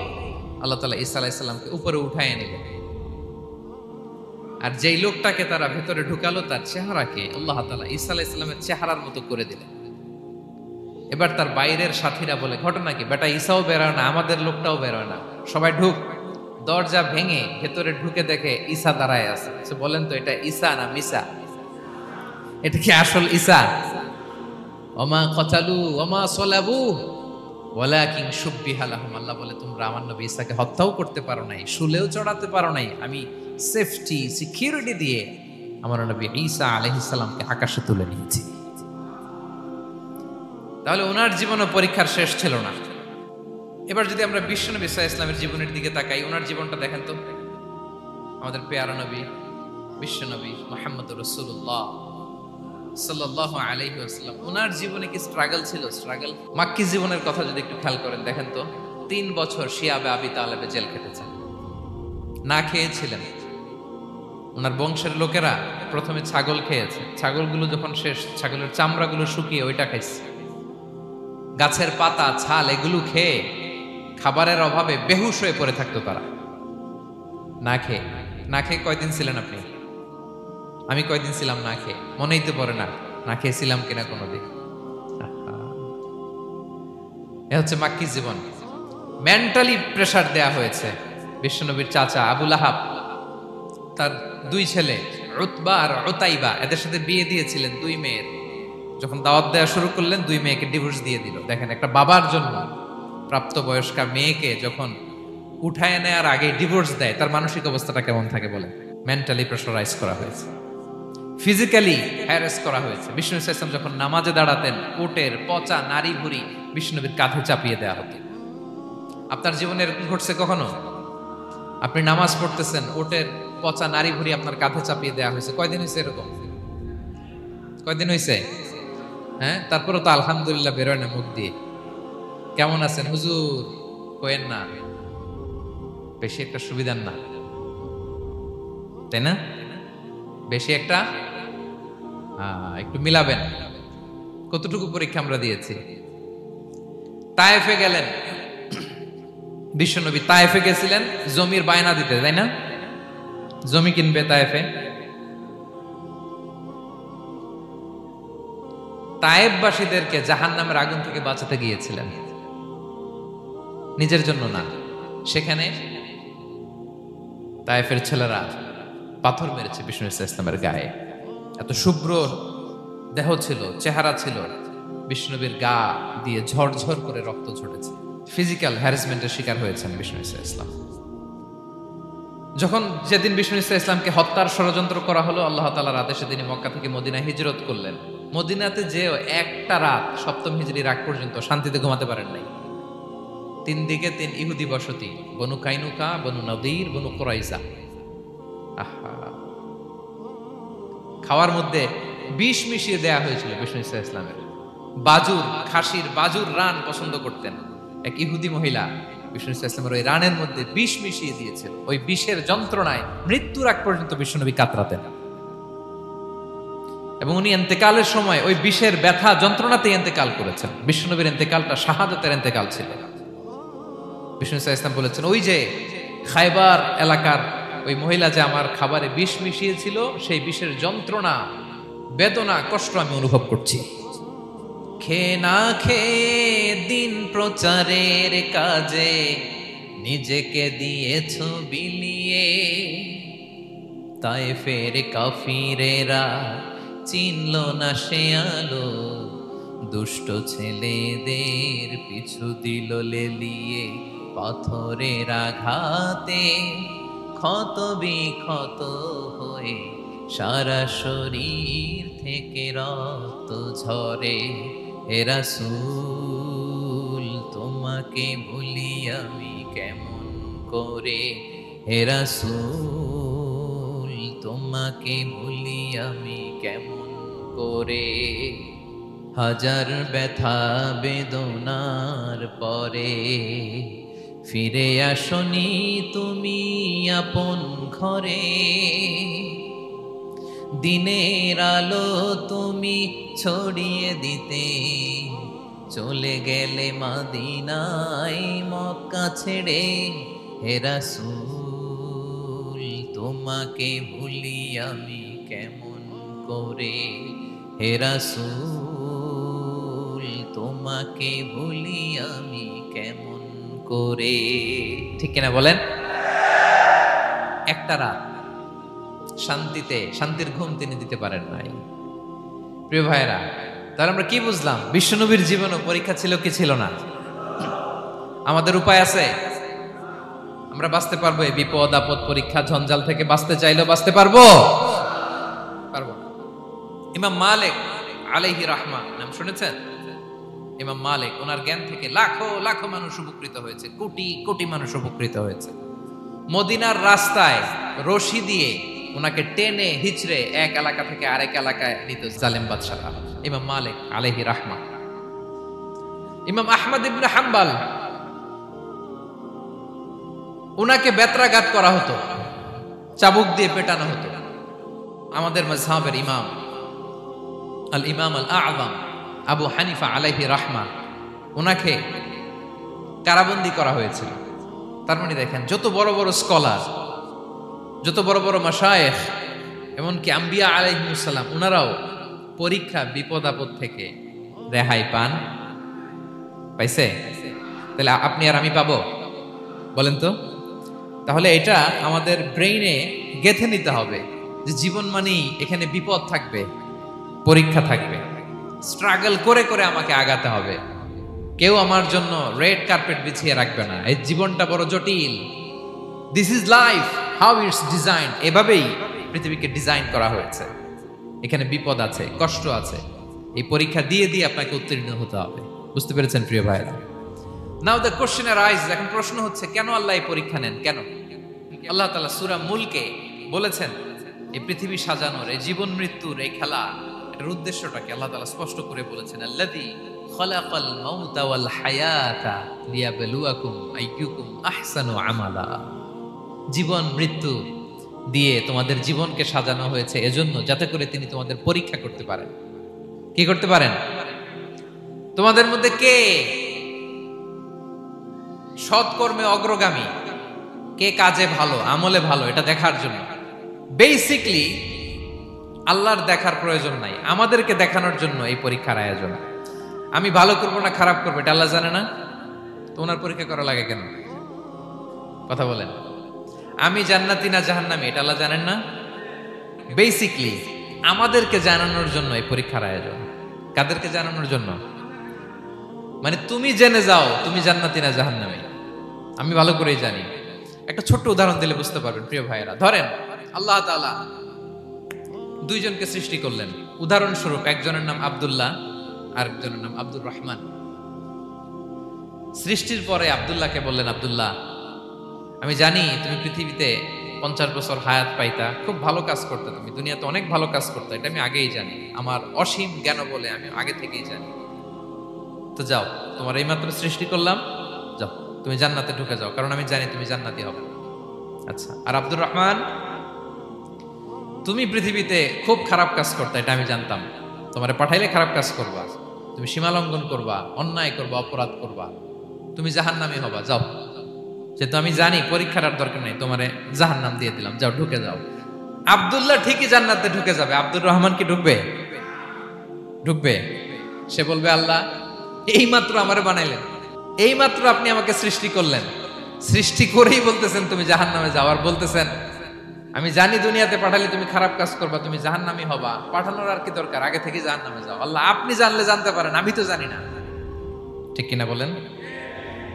আল্লাহ তাআলা ঈসা আলাইহিস সালামকে উপরে উঠায় নিলেন। আর যেই লোকটাকে তারা ভিতরে ঢুকালো, তার চেহারাকে আল্লাহ তাআলা ঈসা আলাইহিস সালামের চেহারার মতো করে দিলেন। এবার তার বাইরের সাথীরা বলে, ঘটনা কি বেটা? ঈসাও বেরোয় না, আমাদের লোকটাও বেরোয় না, সবাই ঢুক। দরজা ভেঙে ভেতরে ঢুকে দেখে ঈসা দাঁড়ায় আছে। বলেন তো, এটা ঈসা না মিসা? এটা কি আসল ঈসা? ওমা কতালু ওমা সলাবু ওয়ালাকিন শুব্বিহা লাহুম। আল্লাহ বলে, তোমরা আমার নবী ঈসাকে হত্যাও করতে পারো নাই, শুলেও চড়াতে পারো নাই, আমি সেফটি সিকিউরিটি দিয়ে আমার নবী ঈসা আলাইহিস সালামকে আকাশে তুলে নিয়েছি। তাহলে ওনার জীবনে পরীক্ষার শেষ ছিল না। এবার যদি আমরা বিশ্বনবী সাল্লাল্লাহু আলাইহি ওয়াসাল্লামের জীবনের দিকে তাকাই, ওনার জীবনটা দেখেন তো। আমাদের পেয়ারা নবী বিশ্বনবী মুহাম্মদুর রাসূলুল্লাহ সাল্লাল্লাহু আলাইহি ওয়াসাল্লাম, ওনার জীবনে কি স্ট্রাগল ছিল? স্ট্রাগল। মাক্কি জীবনের কথা যদি একটু খেয়াল করেন, দেখেন তো 3 বছর শিয়াবে আবি তালেবে জেল কেটেছেন, না খেয়েছিলেন। ওনার বংশের লোকেরা প্রথমে ছাগল খেয়েছে, ছাগলগুলো যখন শেষ, ছাগলের চামড়াগুলো শুকিয়ে ওইটা খাইছে। গাছের পাতা ছাল এগুলো খেয়ে খাবারের অভাবে বেহুশ হয়ে পড়ে থাকতো তারা। না খেয়ে কয়দিন ছিলেন আপনি? আমি কয়দিন ছিলাম না খেয়ে? মনেই তো পড়ে না, না খেয়েছিলাম কিনা কোনোদিন। এ হচ্ছে মাক্কি জীবন। মেন্টালি প্রেসার দেয়া হয়েছে। বিশ্বনবীর চাচা আবু লাহাব, তার 2 ছেলে উতবা আর উতাইবা, এদের সাথে বিয়ে দিয়েছিলেন 2 মেয়ের। যখন দাওয়াত দেওয়া শুরু করলেন, 2 মেয়েকে ডিভোর্স দিয়ে দিল। দেখেন, একটা বাবার জন্য প্রাপ্তবয়স্কা মেয়েকে যখন উঠায় নেওয়ার আগে ডিভোর্স দেয়, তার মানসিক অবস্থাটা কেমন থাকে বলেন? মেন্টালি প্রেসারাইজ করা হয়েছে, ফিজিক্যালি হ্যারাস করা হয়েছে। বিষ্ণু সাল্লাল্লাহু আলাইহি ওয়াসাল্লাম যখন নামাজে দাঁড়াতেন, উটের পচা নারী ভুঁড়ি বিষ্ণুনবীর কাঁধে চাপিয়ে দেওয়া হতো। আপনার জীবনে এরকম ঘটছে কখনো? আপনি নামাজ পড়তেছেন, উটের পচা নারী ভুঁড়ি আপনার কাঁধে চাপিয়ে দেওয়া হয়েছে? কয়দিন হয়েছে এরকম? কয়দিন হয়েছে? হ্যাঁ, তারপরে তো আলহামদুলিল্লাহ বেরোয় না মুখ দিয়ে। কেমন আছেন হুজুর কোয়েন না, বেশি একটা সুবিধার না, তাই না? বেশি একটা একটু মিলাবেন। কতটুকু পরীক্ষা আমরা দিয়েছি। তায়েফে গেলেন বিশ্বনবী, তায়েফে গেছিলেন জমির বায়না দিতে, তাই না? জমি কিনবে তায়েফে। তায়েফবাসীদেরকে জাহান্নামের আগুন থেকে বাঁচাতে গিয়েছিলেন, নিজের জন্য না। সেখানে তায়েফের ছেলেরা পাথর মেরেছে বিষ্ণু ইসলামের গায়ে। এত শুভ্র দেহ ছিল, চেহারা ছিল। বিষ্ণুনবীর গা দিয়ে ঝরঝর করে রক্ত ঝরেছে, ফিজিক্যাল হ্যারাসমেন্টের শিকার হয়েছেন বিষ্ণু ইসা ইসলাম। যখন যেদিন বিষ্ণু ইসা ইসলামকে হত্যার ষড়যন্ত্র করা হলো, আল্লাহ তাআলার আদেশে তিনি মক্কা থেকে মদিনায় হিজরত করলেন। মদিনাতে যে একটা রাত, সপ্তম হিজরির আগ পর্যন্ত শান্তিতে ঘুমাতে পারেন নাই। 3 দিকে 3 ইহুদি বসতি, বনু কাইনুকা, বনু নদীর, বনু কুরাইজা। আহা, খাওয়ার মধ্যে বিষ মিশিয়ে দেয়া হয়েছিল বিষ্ণু ইসা ইসলামের। বাজুর, খাসির বাজুর রান পছন্দ করতেন। এক ইহুদি মহিলা বিষ্ণু ইসা ইসলামের ওই রানের মধ্যে বিষ মিশিয়ে দিয়েছিল। ওই বিষের যন্ত্রণায় মৃত্যুর আগ পর্যন্ত বিষ্ণুনবী কাতরাতেন, এবং উনি ইন্তেকালের সময় ওই বিষের ব্যথা যন্ত্রণাতে ইন্তেকাল করেছেন। বিষ্ণুনবীর ইন্তেকালটা শাহাদাতের ইন্তেকাল ছিল। বিষ্ণু ইসা ইসলাম বলেছেন, ওই যে খায়বার এলাকার ওই মহিলা যে আমার খাবারে বিষ মিশিয়েছিল, সেই বিষের যন্ত্রণা, বেদনা, কষ্ট আমি অনুভব করছি। খেয়ে না খেয়ে দিন প্রচারের কাজে নিজেকে দিয়েছ বিলিয়ে, তায়েফের কাফিরেরা চিনল না সে আলো, দুষ্ট ছেলেদের পিছু দিল লেলিয়ে, পাথরের আঘাতে ক্ষত বিক্ষত হয়ে সারা শরীর থেকে রক্ত ঝরে। হে রাসূল তোমাকে ভুলি আমি কেমন করে, হে রাসূল তোমাকে ভুলি আমি কেমন করে। হাজার ব্যথা বেদনার পরে ফিরে আসনি তুমি আপন ঘরে, দিনের আলো তুমি ছড়িয়ে দিতে চলে গেলে মদিনায় মক্কা ছেড়ে। হে রাসূল তোমাকে ভুলি আমি কেমন করে, হে রাসূল তোমাকে ভুলি আমি কেমন করে। ঠিক কিনা বলেন? একটা রাত শান্তির ঘুম তিনি দিতে পারেন নাই। প্রিয় ভাইরা, তাহলে আমরা কি বুঝলাম? বিশ্বনবীর জীবনও পরীক্ষা ছিল কি ছিল না? আমাদের উপায় আছে? আমরা বাঁচতে পারবো এই বিপদ আপদ পরীক্ষা ঝঞ্ঝাল থেকে? বাঁচতে চাইলেও বাঁচতে পারবো? পারবো। ইমাম মালিক আলাইহি রাহমা নাম শুনেছেন? ইমাম মালিক, ওনার জ্ঞান থেকে লাখো লাখো মানুষ উপকৃত হয়েছে, কোটি কোটি মানুষ উপকৃত হয়েছে। মদিনার রাস্তায় রশি দিয়ে ওনাকে টেনে হিচড়ে এক এলাকা থেকে আরেক এলাকায় নিত জালেম বাদশারা। ইমাম মালিক আলাইহি রাহমা। ইমাম আহমদ ইবনে হাম্বল, ওনাকে বেত্রাঘাত করা হতো, চাবুক দিয়ে পেটানো হতো। আমাদের মাযহাবের ইমাম আল ইমাম আল আযম আবু হানিফা আলাইহি রাহমা, ওনাকে কারাবন্দী করা হয়েছিল। তার মানে দেখেন, যত বড় বড় স্কলার, যত বড় বড় মাশায়েখ, এমনকি আম্বিয়া আলাইহিমুস সালাম, ওনারাও পরীক্ষা বিপদ আপদ থেকে রেহাই পাইছে? তাহলে আপনি আর আমি পাবো? বলেন তো। তাহলে এটা আমাদের ব্রেইনে গেঁথে নিতে হবে যে জীবন মানেই এখানে বিপদ থাকবে, পরীক্ষা থাকবে, স্ট্রাগল করে করে আমাকে আগাতে হবে। কেউ আমার জন্য রেড কার্পেট বিছিয়ে রাখবে না। এই জীবনটা বড় জটিল। This is life, how it's design. এভাবেই পৃথিবীকে ডিজাইন করা হয়েছে। এখানে বিপদ আছে, কষ্ট আছে। এই পরীক্ষা দিয়ে দিয়ে আপনাকে উত্তীর্ণ হতে হবে। বুঝতে পেরেছেন প্রিয় ভাইরা? নাও দ্য কোশ্চেন অ্যারাইজ, এখন প্রশ্ন হচ্ছে, কেন আল্লাহ এই পরীক্ষা নেন? কেন? আল্লাহ তাআলা সূরা মুলকে বলেছেন, এই পৃথিবী সাজানোর, এই জীবন মৃত্যুর এই খেলা, এর উদ্দেশ্যটাকে আল্লাহ তাআলা স্পষ্ট করে বলেছেন, আল্লাযী খালাকাল মাউতা ওয়াল হায়াতা লিয়াবলুয়াকুম আইয়ুকুম আহসানু আমালা। জীবন মৃত্যু দিয়ে তোমাদের জীবনকে সাজানো হয়েছে এজন্য, যাতে করে তিনি তোমাদের পরীক্ষা করতে পারেন। কি করতে পারেন? তোমাদের মধ্যে কে সৎকর্মে অগ্রগামী, কে কাজে ভালো, আমলে ভালো, এটা দেখার জন্য। বেসিকলি আল্লাহর দেখার প্রয়োজন নাই, আমাদেরকে দেখানোর জন্য এই পরীক্ষার আয়োজন। আমি ভালো করবো না খারাপ করবো এটা আল্লাহ জানে না? তো ওনার পরীক্ষা করা লাগে কেন? কথা বলেন। আমি জান্নাতি না জাহান্নামী এটা আল্লাহ জানেন না? বেসিকলি আমাদেরকে জানানোর জন্য এই পরীক্ষার আয়োজন। কাদেরকে জানানোর জন্য? মানে তুমি জেনে যাও তুমি জান্নাতি না জাহান্নামী। আমি ভালো করেই জানি। একটা ছোট্ট উদাহরণ দিলে বুঝতে পারবেন প্রিয় ভাইয়েরা। ধরেন আল্লাহ তাআলা দুইজনকে সৃষ্টি করলেন। উদাহরণস্বরূপ একজনের নাম আব্দুল্লাহ আর একজনের নাম আব্দুর রহমান। সৃষ্টির পরে আব্দুল্লাহকে বললেন, আব্দুল্লাহ আমি জানি তুমি পৃথিবীতে 50 বছর হায়াত পাইতা, খুব ভালো কাজ করতে, তুমি দুনিয়াতে অনেক ভালো কাজ করতে, এটা আমি আগেই জানি, আমার অসীম জ্ঞান বলে আমি আগে থেকেই জানি। তো যাও, তোমার এইমাত্র সৃষ্টি করলাম, যাও তুমি জান্নাতে ঢুকে যাও, কারণ আমি জানি তুমি জান্নাতি হবে। আচ্ছা, আর আব্দুর রহমান তুমি পৃথিবীতে খুব খারাপ কাজ করতে, এটা আমি জানতাম, তোমারে পাঠাইলে খারাপ কাজ করবা, তুমি সীমা লঙ্ঘন করবা, অন্যায় করবা, অপরাধ করবা, তুমি জাহান্নামী হবা, যাও। যেহেতু আমি জানি পরীক্ষার আর দরকার নেই, তোমারে জাহান্নাম দিয়ে দিলাম, যাও ঢুকে যাও। আব্দুল্লাহ ঠিকই জান্নাতে ঢুকে যাবে, আব্দুর রহমান কি ঢুকবে? ঢুকবে। সে বলবে, আল্লাহ এইমাত্র আমারে বানাইলেন, এইমাত্র আপনি আমাকে সৃষ্টি করলেন, সৃষ্টি করেই বলতেছেন তুমি জাহান্নামে যাও, আর বলতেছেন আমি জানি দুনিয়াতে পাঠালে তুমি খারাপ কাজ করবা, তুমি জাহান্নামী হবা, পাঠানোর আর কি দরকার, আগে থেকে জাহান্নামে যাও। আল্লাহ আপনি জানলে জানতে পারেন, আমি তো জানি না। ঠিক কিনা বলেন?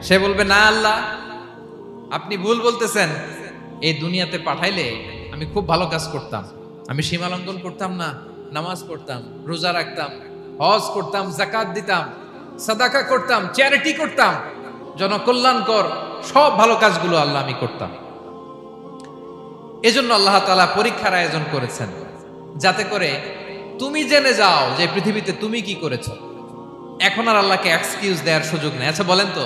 সে বলবে, না আল্লাহ আপনি ভুল বলতেছেন, এই দুনিয়াতে পাঠাইলে আমি খুব ভালো কাজ করতাম, আমি সীমা লঙ্ঘন করতাম না, নামাজ পড়তাম, রোজা রাখতাম, হজ করতাম, যাকাত দিতাম, সাদাকা করতাম, চ্যারিটি করতাম, জনকল্যাণকর সব ভালো কাজগুলো আল্লাহ আমি করতাম। এজন্য আল্লাহ তাআলা পরীক্ষার আয়োজন করেছেন, যাতে করে তুমি জেনে যাও যে পৃথিবীতে তুমি কি করেছো। এখন আর আল্লাহকে এক্সকিউজ দেওয়ার সুযোগ নেই। আচ্ছা বলেন তো,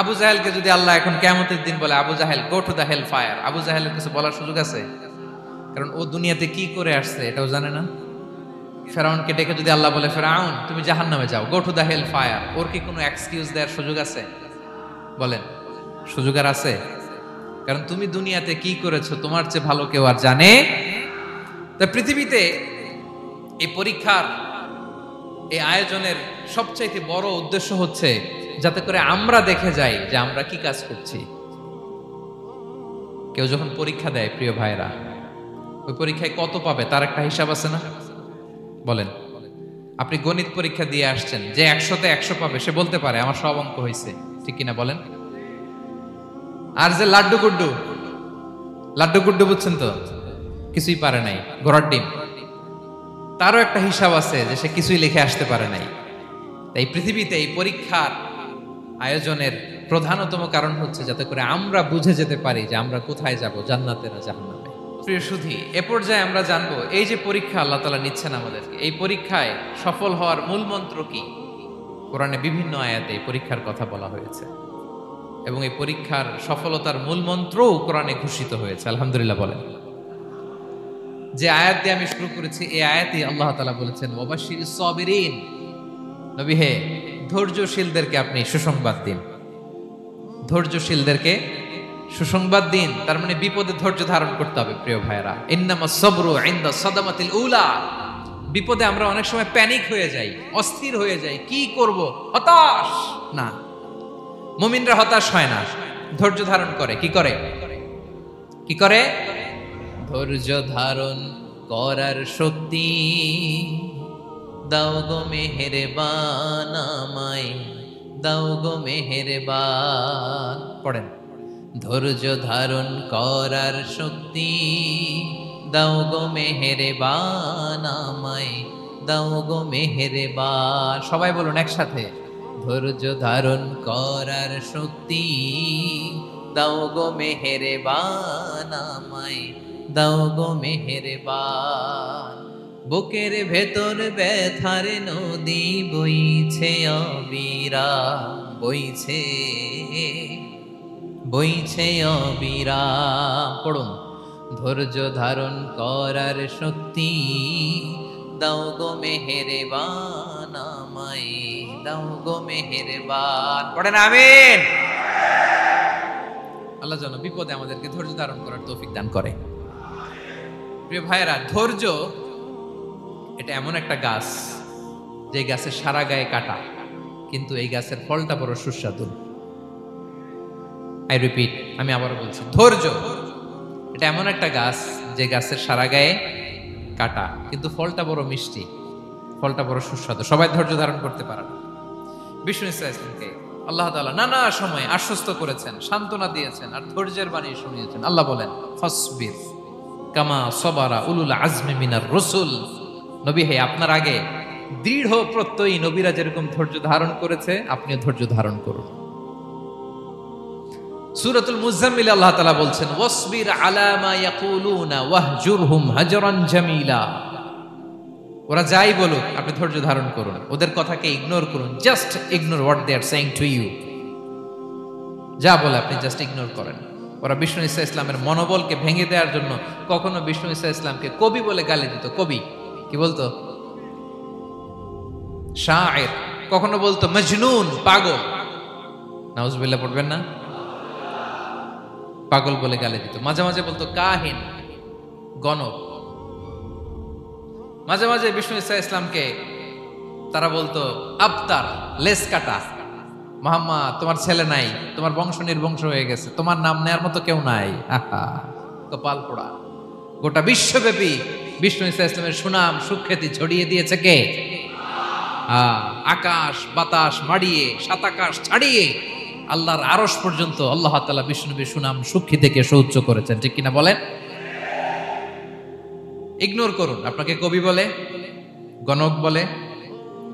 আবু জাহেলকে যদি আল্লাহ এখন কিয়ামতের দিন বলে, Abu Jahl go to the hell fire, আবু জাহেলের কিছু বলার সুযোগ আছে? কারণ ও দুনিয়াতে কি করে আসছে এটাও জানে না। ফেরাউনকে ডেকে যদি আল্লাহ বলে, ফেরাউন তুমি জাহান্নামে যাও, go to the hell fire, ওর কি কোনো এক্সকিউজ দেওয়ার সুযোগ আছে? বলেন, সুযোগ আর আছে? কারণ তুমি দুনিয়াতে কি করেছো তোমার চেয়ে ভালো কেউ আর জানে। তা পৃথিবীতে এই পরীক্ষার এই আয়োজনের সবচাইতে বড় উদ্দেশ্য হচ্ছে যাতে করে আমরা দেখে যাই যে আমরা কি কাজ করছি। কেউ যখন পরীক্ষা দেয় প্রিয় ভাইরা, ওই পরীক্ষায় কত পাবে তার একটা হিসাব আছে না? বলেন, আপনি গণিত পরীক্ষা দিয়ে আসছেন, যে 100তে 100 পাবে সে বলতে পারে আমার সব অঙ্ক হয়েছে, ঠিক কিনা বলেন? আর যে লাড্ডু গুড্ডু বুঝছেন তো, কিছুই পারে নাই, ঘোড়ার ডিম, তারও একটা হিসাব আছে যে সে কিছুই লিখে আসতে পারে নাই। তাই পৃথিবীতে এই পরীক্ষার আয়োজনের প্রধানতম কারণ হচ্ছে যাতে করে আমরা বুঝে যেতে পারি যে আমরা কোথায় যাব, জান্নাতে না জাহান্নামে। প্রিয় সুধী, এ পর্যায়ে আমরা জানবো এই যে পরীক্ষা আল্লাহ তাআলা নিচ্ছেন আমাদেরকে, এই পরীক্ষায় সফল হওয়ার মূল মন্ত্র কি। কোরআনে বিভিন্ন আয়াতে এই পরীক্ষার কথা বলা হয়েছে এবং এই পরীক্ষার সফলতার মূল মন্ত্রও কোরআনে ঘোষিত হয়েছে। আলহামদুলিল্লাহ বলেন। যে আয়াত দিয়ে আমি শুরু করেছি, এই আয়াতে আল্লাহ তাআলা বলেছেন, ওয়াবাশশিরিস সাবিরিন, নবী হে ধৈর্যশীলদেরকে আপনি সুসংবাদ দিন, ধৈর্যশীলদেরকে সুসংবাদ দিন। তার মানে বিপদে ধৈর্য ধারণ করতে হবে প্রিয় ভাইরা। ইন্নামাস সাবরু ইনদা সাদামাতিল উলা, বিপদে আমরা অনেক সময় প্যানিক হয়ে যাই, অস্থির হয়ে যাই, কি করব, হতাশ না। মুমিনরা হতাশ হয় না, ধৈর্য ধারণ করে। কি করে? কি করে? ধৈর্য ধারণ করার শক্তি দাও গো মেহেরবান আমায়, দাও গো মেহেরবান। পড়েন, ধৈর্য ধারণ করার শক্তি দাও গো মেহেরবান আমায়, দাও গো মেহেরবান। সবাই বলুন একসাথে, ধৈর্য ধারণ করার শক্তি দাও গো মেহেরবান আমায়, দাও গো মেহেরবান। বুকের ভেতর ব্যথার নদী বইছে অবিরাম, বইছে বইছে অবিরাম। পড়ুন, ধৈর্য ধারণ করার শক্তি দাও গো মেহেরবান আমায়, দাও গো মেহেরবান। পড়েন আমিন। আল্লাহ যেন বিপদে আমাদেরকে ধৈর্য ধারণ করার তৌফিক দান করে। প্রিয় ভাইয়েরা, ধৈর্য এটা এমন একটা গাছ যে গাছের সারা গায়ে কাটা, কিন্তু এই গাছের ফলটা বড় সুস্বাদু। আই রিপিট, আমি আবারও বলছি, ধৈর্য এটা এমন একটা গাছ যে গাছের সারা গায়ে কাটা, কিন্তু ফলটা বড় মিষ্টি, ফলটা বড় সুস্বাদু। সবাই ধৈর্য ধারণ করতে পারে না। বিষ্ণু ইসা ইসলামকে আল্লাহ তাআলা নানা সময় আশ্বস্ত করেছেন, সান্ত্বনা দিয়েছেন আর ধৈর্যের বাণী শুনিয়েছেন। আল্লাহ বলেন ফাসবির কামা সবারা উলুল আজমি মিনার রসুল। নবী হে, আপনার আগে দৃঢ় প্রত্যয়ী নবীরা যেরকম ধৈর্য ধারণ করেছে, আপনিও ধৈর্য ধারণ করুন। সূরাতুল মুজাম্মিল আল্লাহ তাআলা বলছেন ওয়াসবির আলা মা ইয়াকুলুনা ওয়াহজুরহুম হাজরান জামিলা। ওরা যাই বলুক আপনি ধৈর্য ধারণ করুন, ওদের কথাকে ইগনোর করুন। Just ignore what they are saying to you. যা বলে আপনি জাস্ট ইগনোর করেন। ওরা বিষ্ণু ইসা ইসলামের মনোবলকে ভেঙে দেওয়ার জন্য কখনো বিষ্ণু ইসা ইসলামকে কবি বলে গালি দিত। কবি কি বলতো? শায়ের। কখনো বলতো মজনুন, পাগল। নাউজুবিল্লাহ পড়বেন না? পাগল বলে গালি দিত। মাঝে মাঝে বলতো কাহিন, গণক। মাঝে মাঝে বিষ্ণু ইসা ইসলামকে তারা বলতো আবতার, লেস কাটা। মুহাম্মদ, তোমার ছেলে নাই, তোমার বংশ নির্বংশ হয়ে গেছে, তোমার নাম নেয়ার মতো কেউ নাই। আহা, কপাল পোড়া। গোটা বিশ্বব্যাপী বিষ্ণু ইসা ইসলামের সুনাম সুখ্যাতি ছড়িয়ে দিয়েছে কে? আকাশ বাতাস মাড়িয়ে, সাত আকাশ ছাড়িয়ে আল্লাহর আরশ পর্যন্ত আল্লাহ তাআলা বিষ্ণুনবীর সুনাম সুখ্যাতিকে সৌচ্চ করেছেন। ঠিক কিনা বলেন? ইগনোর করুন। আপনাকে কবি বলে, গণক বলে,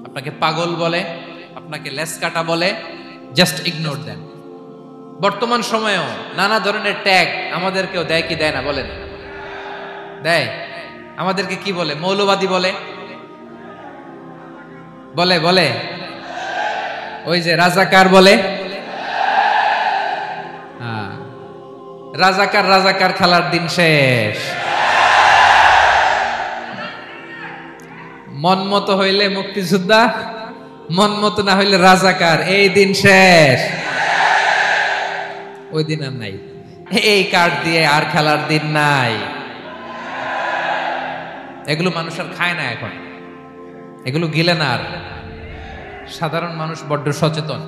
আপনাকে পাগল বলে, আপনাকে লেসকাটা বলে, জাস্ট ইগনোর দেন। বর্তমান সময়েও নানা ধরনের ট্যাগ আমাদেরকেও দেয় কি দেয় না বলেন? দেয়। আমাদেরকে কি বলে? মৌলবাদী বলে, বলে বলে ওই যে রাজাকার বলে। রাজাকার রাজাকার খেলার দিন শেষ। মন মতো হইলে মুক্তিযোদ্ধা, মন মতো না হইলে রাজাকার, এই দিন শেষ। ওই দিন আর নাই। এই কার্ড দিয়ে আর খেলার দিন নাই। এগুলো মানুষ আর খায় না এখন, এগুলো গিলে না আর। সাধারণ মানুষ বড্ড সচেতন।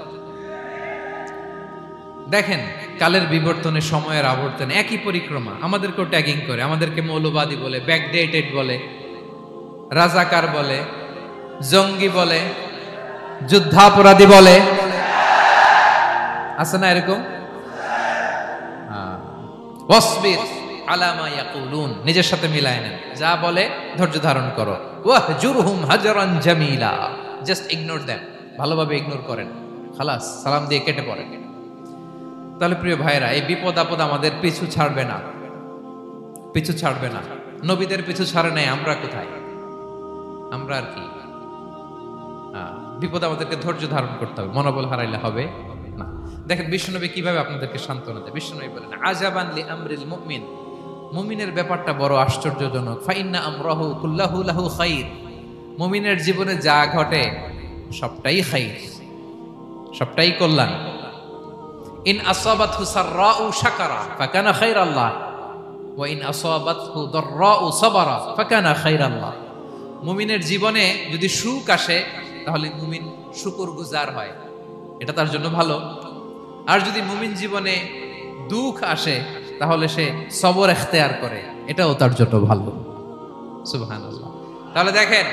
দেখেন কালের বিবর্তনে, সময়ের আবর্তনে একই পরিক্রমা আমাদেরকেও ট্যাগিং করে। আমাদেরকে মৌলবাদী বলে, ব্যাকডেটেড বলে, রাজাকার বলে, জঙ্গি বলে, যুদ্ধাপরাধী বলে। আছে না এরকম? ওয়াসবির আলা মা ইয়াকুলুন, নিজের সাথে মিলায় নেন। যা বলে ধৈর্য ধারণ করো। ওয়াহজুরহুম হাজরান জামিলা, জাস্ট ইগনোর দেন। ভালোভাবে ইগনোর করেন, খালাস, সালাম দিয়ে কেটে পড়েন। তাহলে প্রিয় ভাইরা, এই বিপদ আপদ আমাদের পিছু ছাড়বে না, পিছু ছাড়বে না। নবীদের পিছু ছাড়ে নাই, আমরা কোথায়? আমরা আর কি? বিপদ আমাদেরকে ধৈর্য ধারণ করতে হবে, মনোবল হারাইলে হবে না। দেখেন বিশ্বনবী কিভাবে আপনাদেরকে সান্ত্বনা দেয়। বিশ্বনবী বলেন আজাবান লি আমরিল মুমিন, মুমিনের ব্যাপারটা বড় আশ্চর্যজনক। ফাইন্না আমরাহু কুল্লাহু লাহু খাইর, মুমিনের জীবনে যা ঘটে সবটাই খাইর, সবটাই কল্যাণ। ইন আসাবাতহু সাররাউ শাকারা ফাকানা খাইরাল্লাহ ওয়া ইন আসাবাতহু দাররাউ সাবারা ফাকানা খাইরাল্লাহ। মুমিনের জীবনে যদি সুখ আসে তাহলে মুমিন শুকরগুজার হয়, এটা তার জন্য ভালো। আর যদি মুমিন জীবনে দুঃখ আসে তাহলে সে সবর ইখতিয়ার করে, এটাও তার জন্য ভালো। সুবহানাল্লাহ। তাহলে দেখেন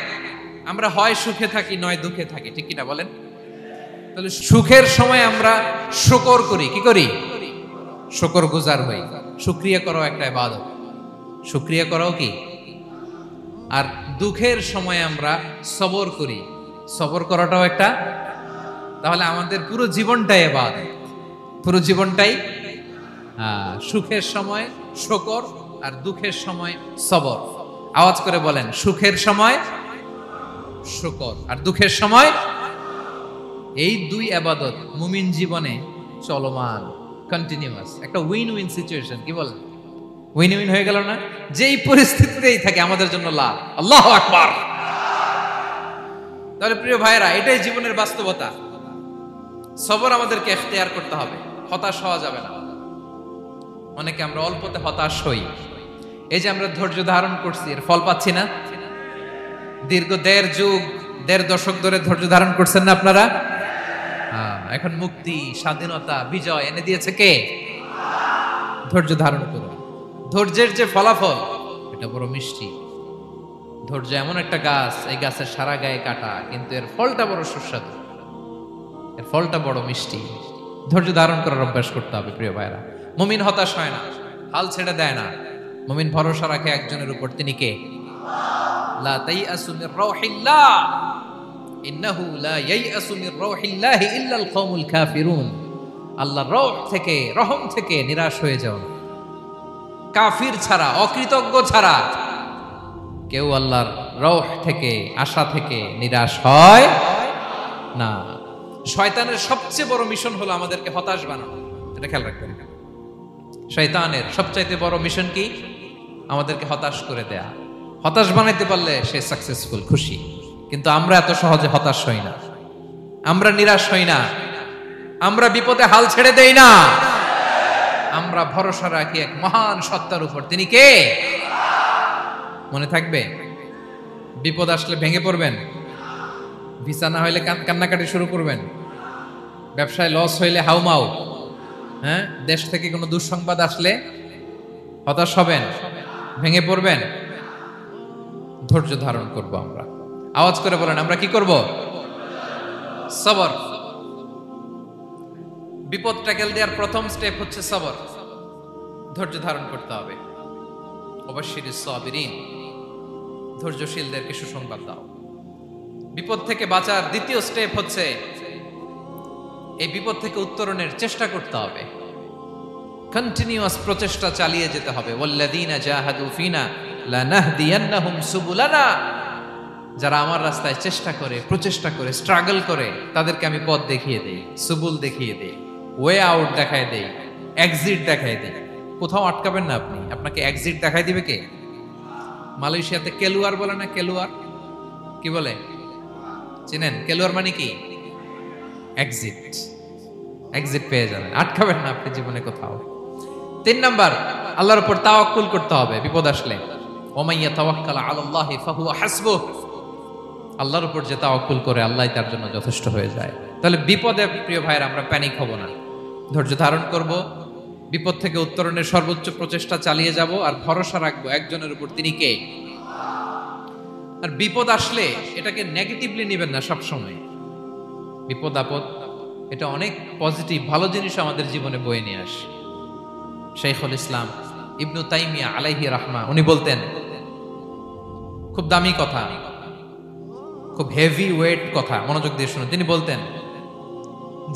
আমরা হয় সুখে থাকি নয় দুঃখে থাকি, ঠিক কিনা বলেন? তাহলে সুখের সময় আমরা শুকর করি, কি করি? শুকরগুজার হই। শুকরিয়া করাও একটা ইবাদত, শুকরিয়া করাও কি? আর দুঃখের সময় আমরা সবর করি, সবর করাটাও একটা। তাহলে আমাদের পুরো জীবনটাই ইবাদত, পুরো জীবনটাই সুখের সময় শুকর আর দুঃখের সময় সবর। আওয়াজ করে বলেন, সুখের সময় শুকর আর দুঃখের সময়। এই দুই ইবাদত মুমিন জীবনে চলমান, কন্টিনিউয়াস, একটা উইন উইন সিচুয়েশন। কি বলেন? উইন উইন হয়ে গেল না? যেই পরিস্থিতিতেই থাকে আমাদের জন্য লাভ। আল্লাহু আকবার। তাহলে প্রিয় ভাইরা, এটাই জীবনের বাস্তবতা। সবর আমাদেরকে ইখতিয়ার করতে হবে, হতাশ হওয়া যাবে না। অনেকে আমরা অল্পতে হতাশ হই। এই যে আমরা ধৈর্য ধারণ করছি, এর ফল পাচ্ছি না। দীর্ঘ দেড় দশক ধরে ধৈর্য ধারণ করছেন না আপনারা? এখন মুক্তি, স্বাধীনতা, বিজয় এনে দিয়েছে কে? ধৈর্য ধারণ করুন। ধৈর্যের যে ফলাফল, এটা বড় মিষ্টি। ধৈর্য এমন একটা গাছ, এই গাছের সারা গায়ে কাটা, কিন্তু এর ফলটা বড় সুস্বাদু। এর ফলটা বড় মিষ্টি। ধৈর্য ধারণ করার অভ্যাস করতে হবে প্রিয় ভাইরা। মুমিন হতাশ হয় না, হাল ছেড়ে দেয় না। মুমিন ভরসা রাখে একজনের উপর, তিনি কে? লা তাইয়াসু মির রাউহিল্লাহ ইন্নাহু লা ইয়াইয়াসু মির রাউহিল্লাহি ইল্লাল কওমুল কাফিরুন। আল্লাহর রহ থেকে, রহম থেকে নিরাশ হয়ে যাও না। কাফির ছাড়া, অকৃতজ্ঞ ছাড়া কেউ আল্লাহর রহ থেকে, আশা থেকে নিরাশ হয় না। শয়তানের সবচেয়ে বড় মিশন হলো আমাদেরকে হতাশ বানানো। এটা খেয়াল রাখবেন। শয়তানের সবচাইতে বড় মিশন কি? আমাদেরকে হতাশ করে দেয়া। হতাশ বানাইতে পারলে সে সাকসেসফুল, খুশি। কিন্তু আমরা এত সহজে হতাশ হই না, আমরা নিরাশ হই না, আমরা বিপদে হাল ছেড়ে দেই না। আমরা ভরসা রাখি এক মহান সত্তার উপর, তিনি কে? মনে থাকবে, বিপদ আসলে ভেঙে পড়বেন, ভিসা না হইলে কান্নাকাটি শুরু করবেন, ব্যবসায় লস হইলে হাউমাউ, হ্যাঁ, দেশ থেকে কোনো দুঃসংবাদ আসলে হতাশ হবেন, ভেঙে পড়বেন। ধৈর্য ধারণ করব আমরা। আওয়াজ করে বলেন, আমরা কি করব? সবর। বিপদ ট্যাকেল দেওয়ার প্রথম স্টেপ হচ্ছে সবর। ধৈর্য ধারণ করতে হবে। অবশ্যই সাবিরিন, ধৈর্যশীলদেরকে সুসংবাদ দাও। বিপদ থেকে বাঁচার দ্বিতীয় স্টেপ হচ্ছে এই বিপদ থেকে উত্তরণের চেষ্টা করতে হবে। কন্টিনিউয়াস প্রচেষ্টা চালিয়ে যেতে হবে। ওয়াল্লাযীনা জাহাদু ফিনা লানাহদিয়ান্নাহুম সুবুলানা। যারা আমার রাস্তায় চেষ্টা করে, প্রচেষ্টা করে, স্ট্রাগল করে, তাদেরকে আমি পথ দেখিয়ে দেই, সুবুল দেখিয়ে দেই, ওয়ে আউট দেখায় দেই, এক্সিট দেখায় দেই। কোথাও আটকাবেন না আপনি, আপনাকে এক্সিট দেখাই দিবে কে? মালয়েশিয়াতে কেলুয়ার বলে না? কেলুয়ার কি বলে চিনেন? কেলুয়ার মানে কি? এক্সিট। এক্সিট পেয়ে যাবেন, আটকাবেন না আপনি জীবনে কোথাও। 3 নাম্বার, আল্লাহর উপর তাওয়াক্কুল করতে হবে বিপদ আসলে। ওমাইয়া তাওয়াক্কাল আলাল্লাহি ফাহুয়া হাসবুহ। আল্লাহর উপর যে তাওয়াক্কুল করে, আল্লাহই তার জন্য যথেষ্ট হয়ে যায়। তাহলে বিপদে প্রিয় ভাইরা আমরা প্যানিক হব না, ধৈর্য ধারণ করব, বিপদ থেকে উত্তরণের সর্বোচ্চ প্রচেষ্টা চালিয়ে যাব, আর ভরসা রাখবো একজনের উপর, তিনি কে? আর বিপদ আসলে এটাকে নেগেটিভলি নেবেন না সব সময়। বিপদ আপদ এটা অনেক পজিটিভ, ভালো জিনিস আমাদের জীবনে বয়ে নিয়ে আসে। শাইখুল ইসলাম ইবনু তাইমিয়া আলাইহি রাহমা, উনি বলতেন, খুব দামি কথা, খুব হেভি ওয়েট কথা, মনোযোগ দিয়ে শুনুন। তিনি বলতেন,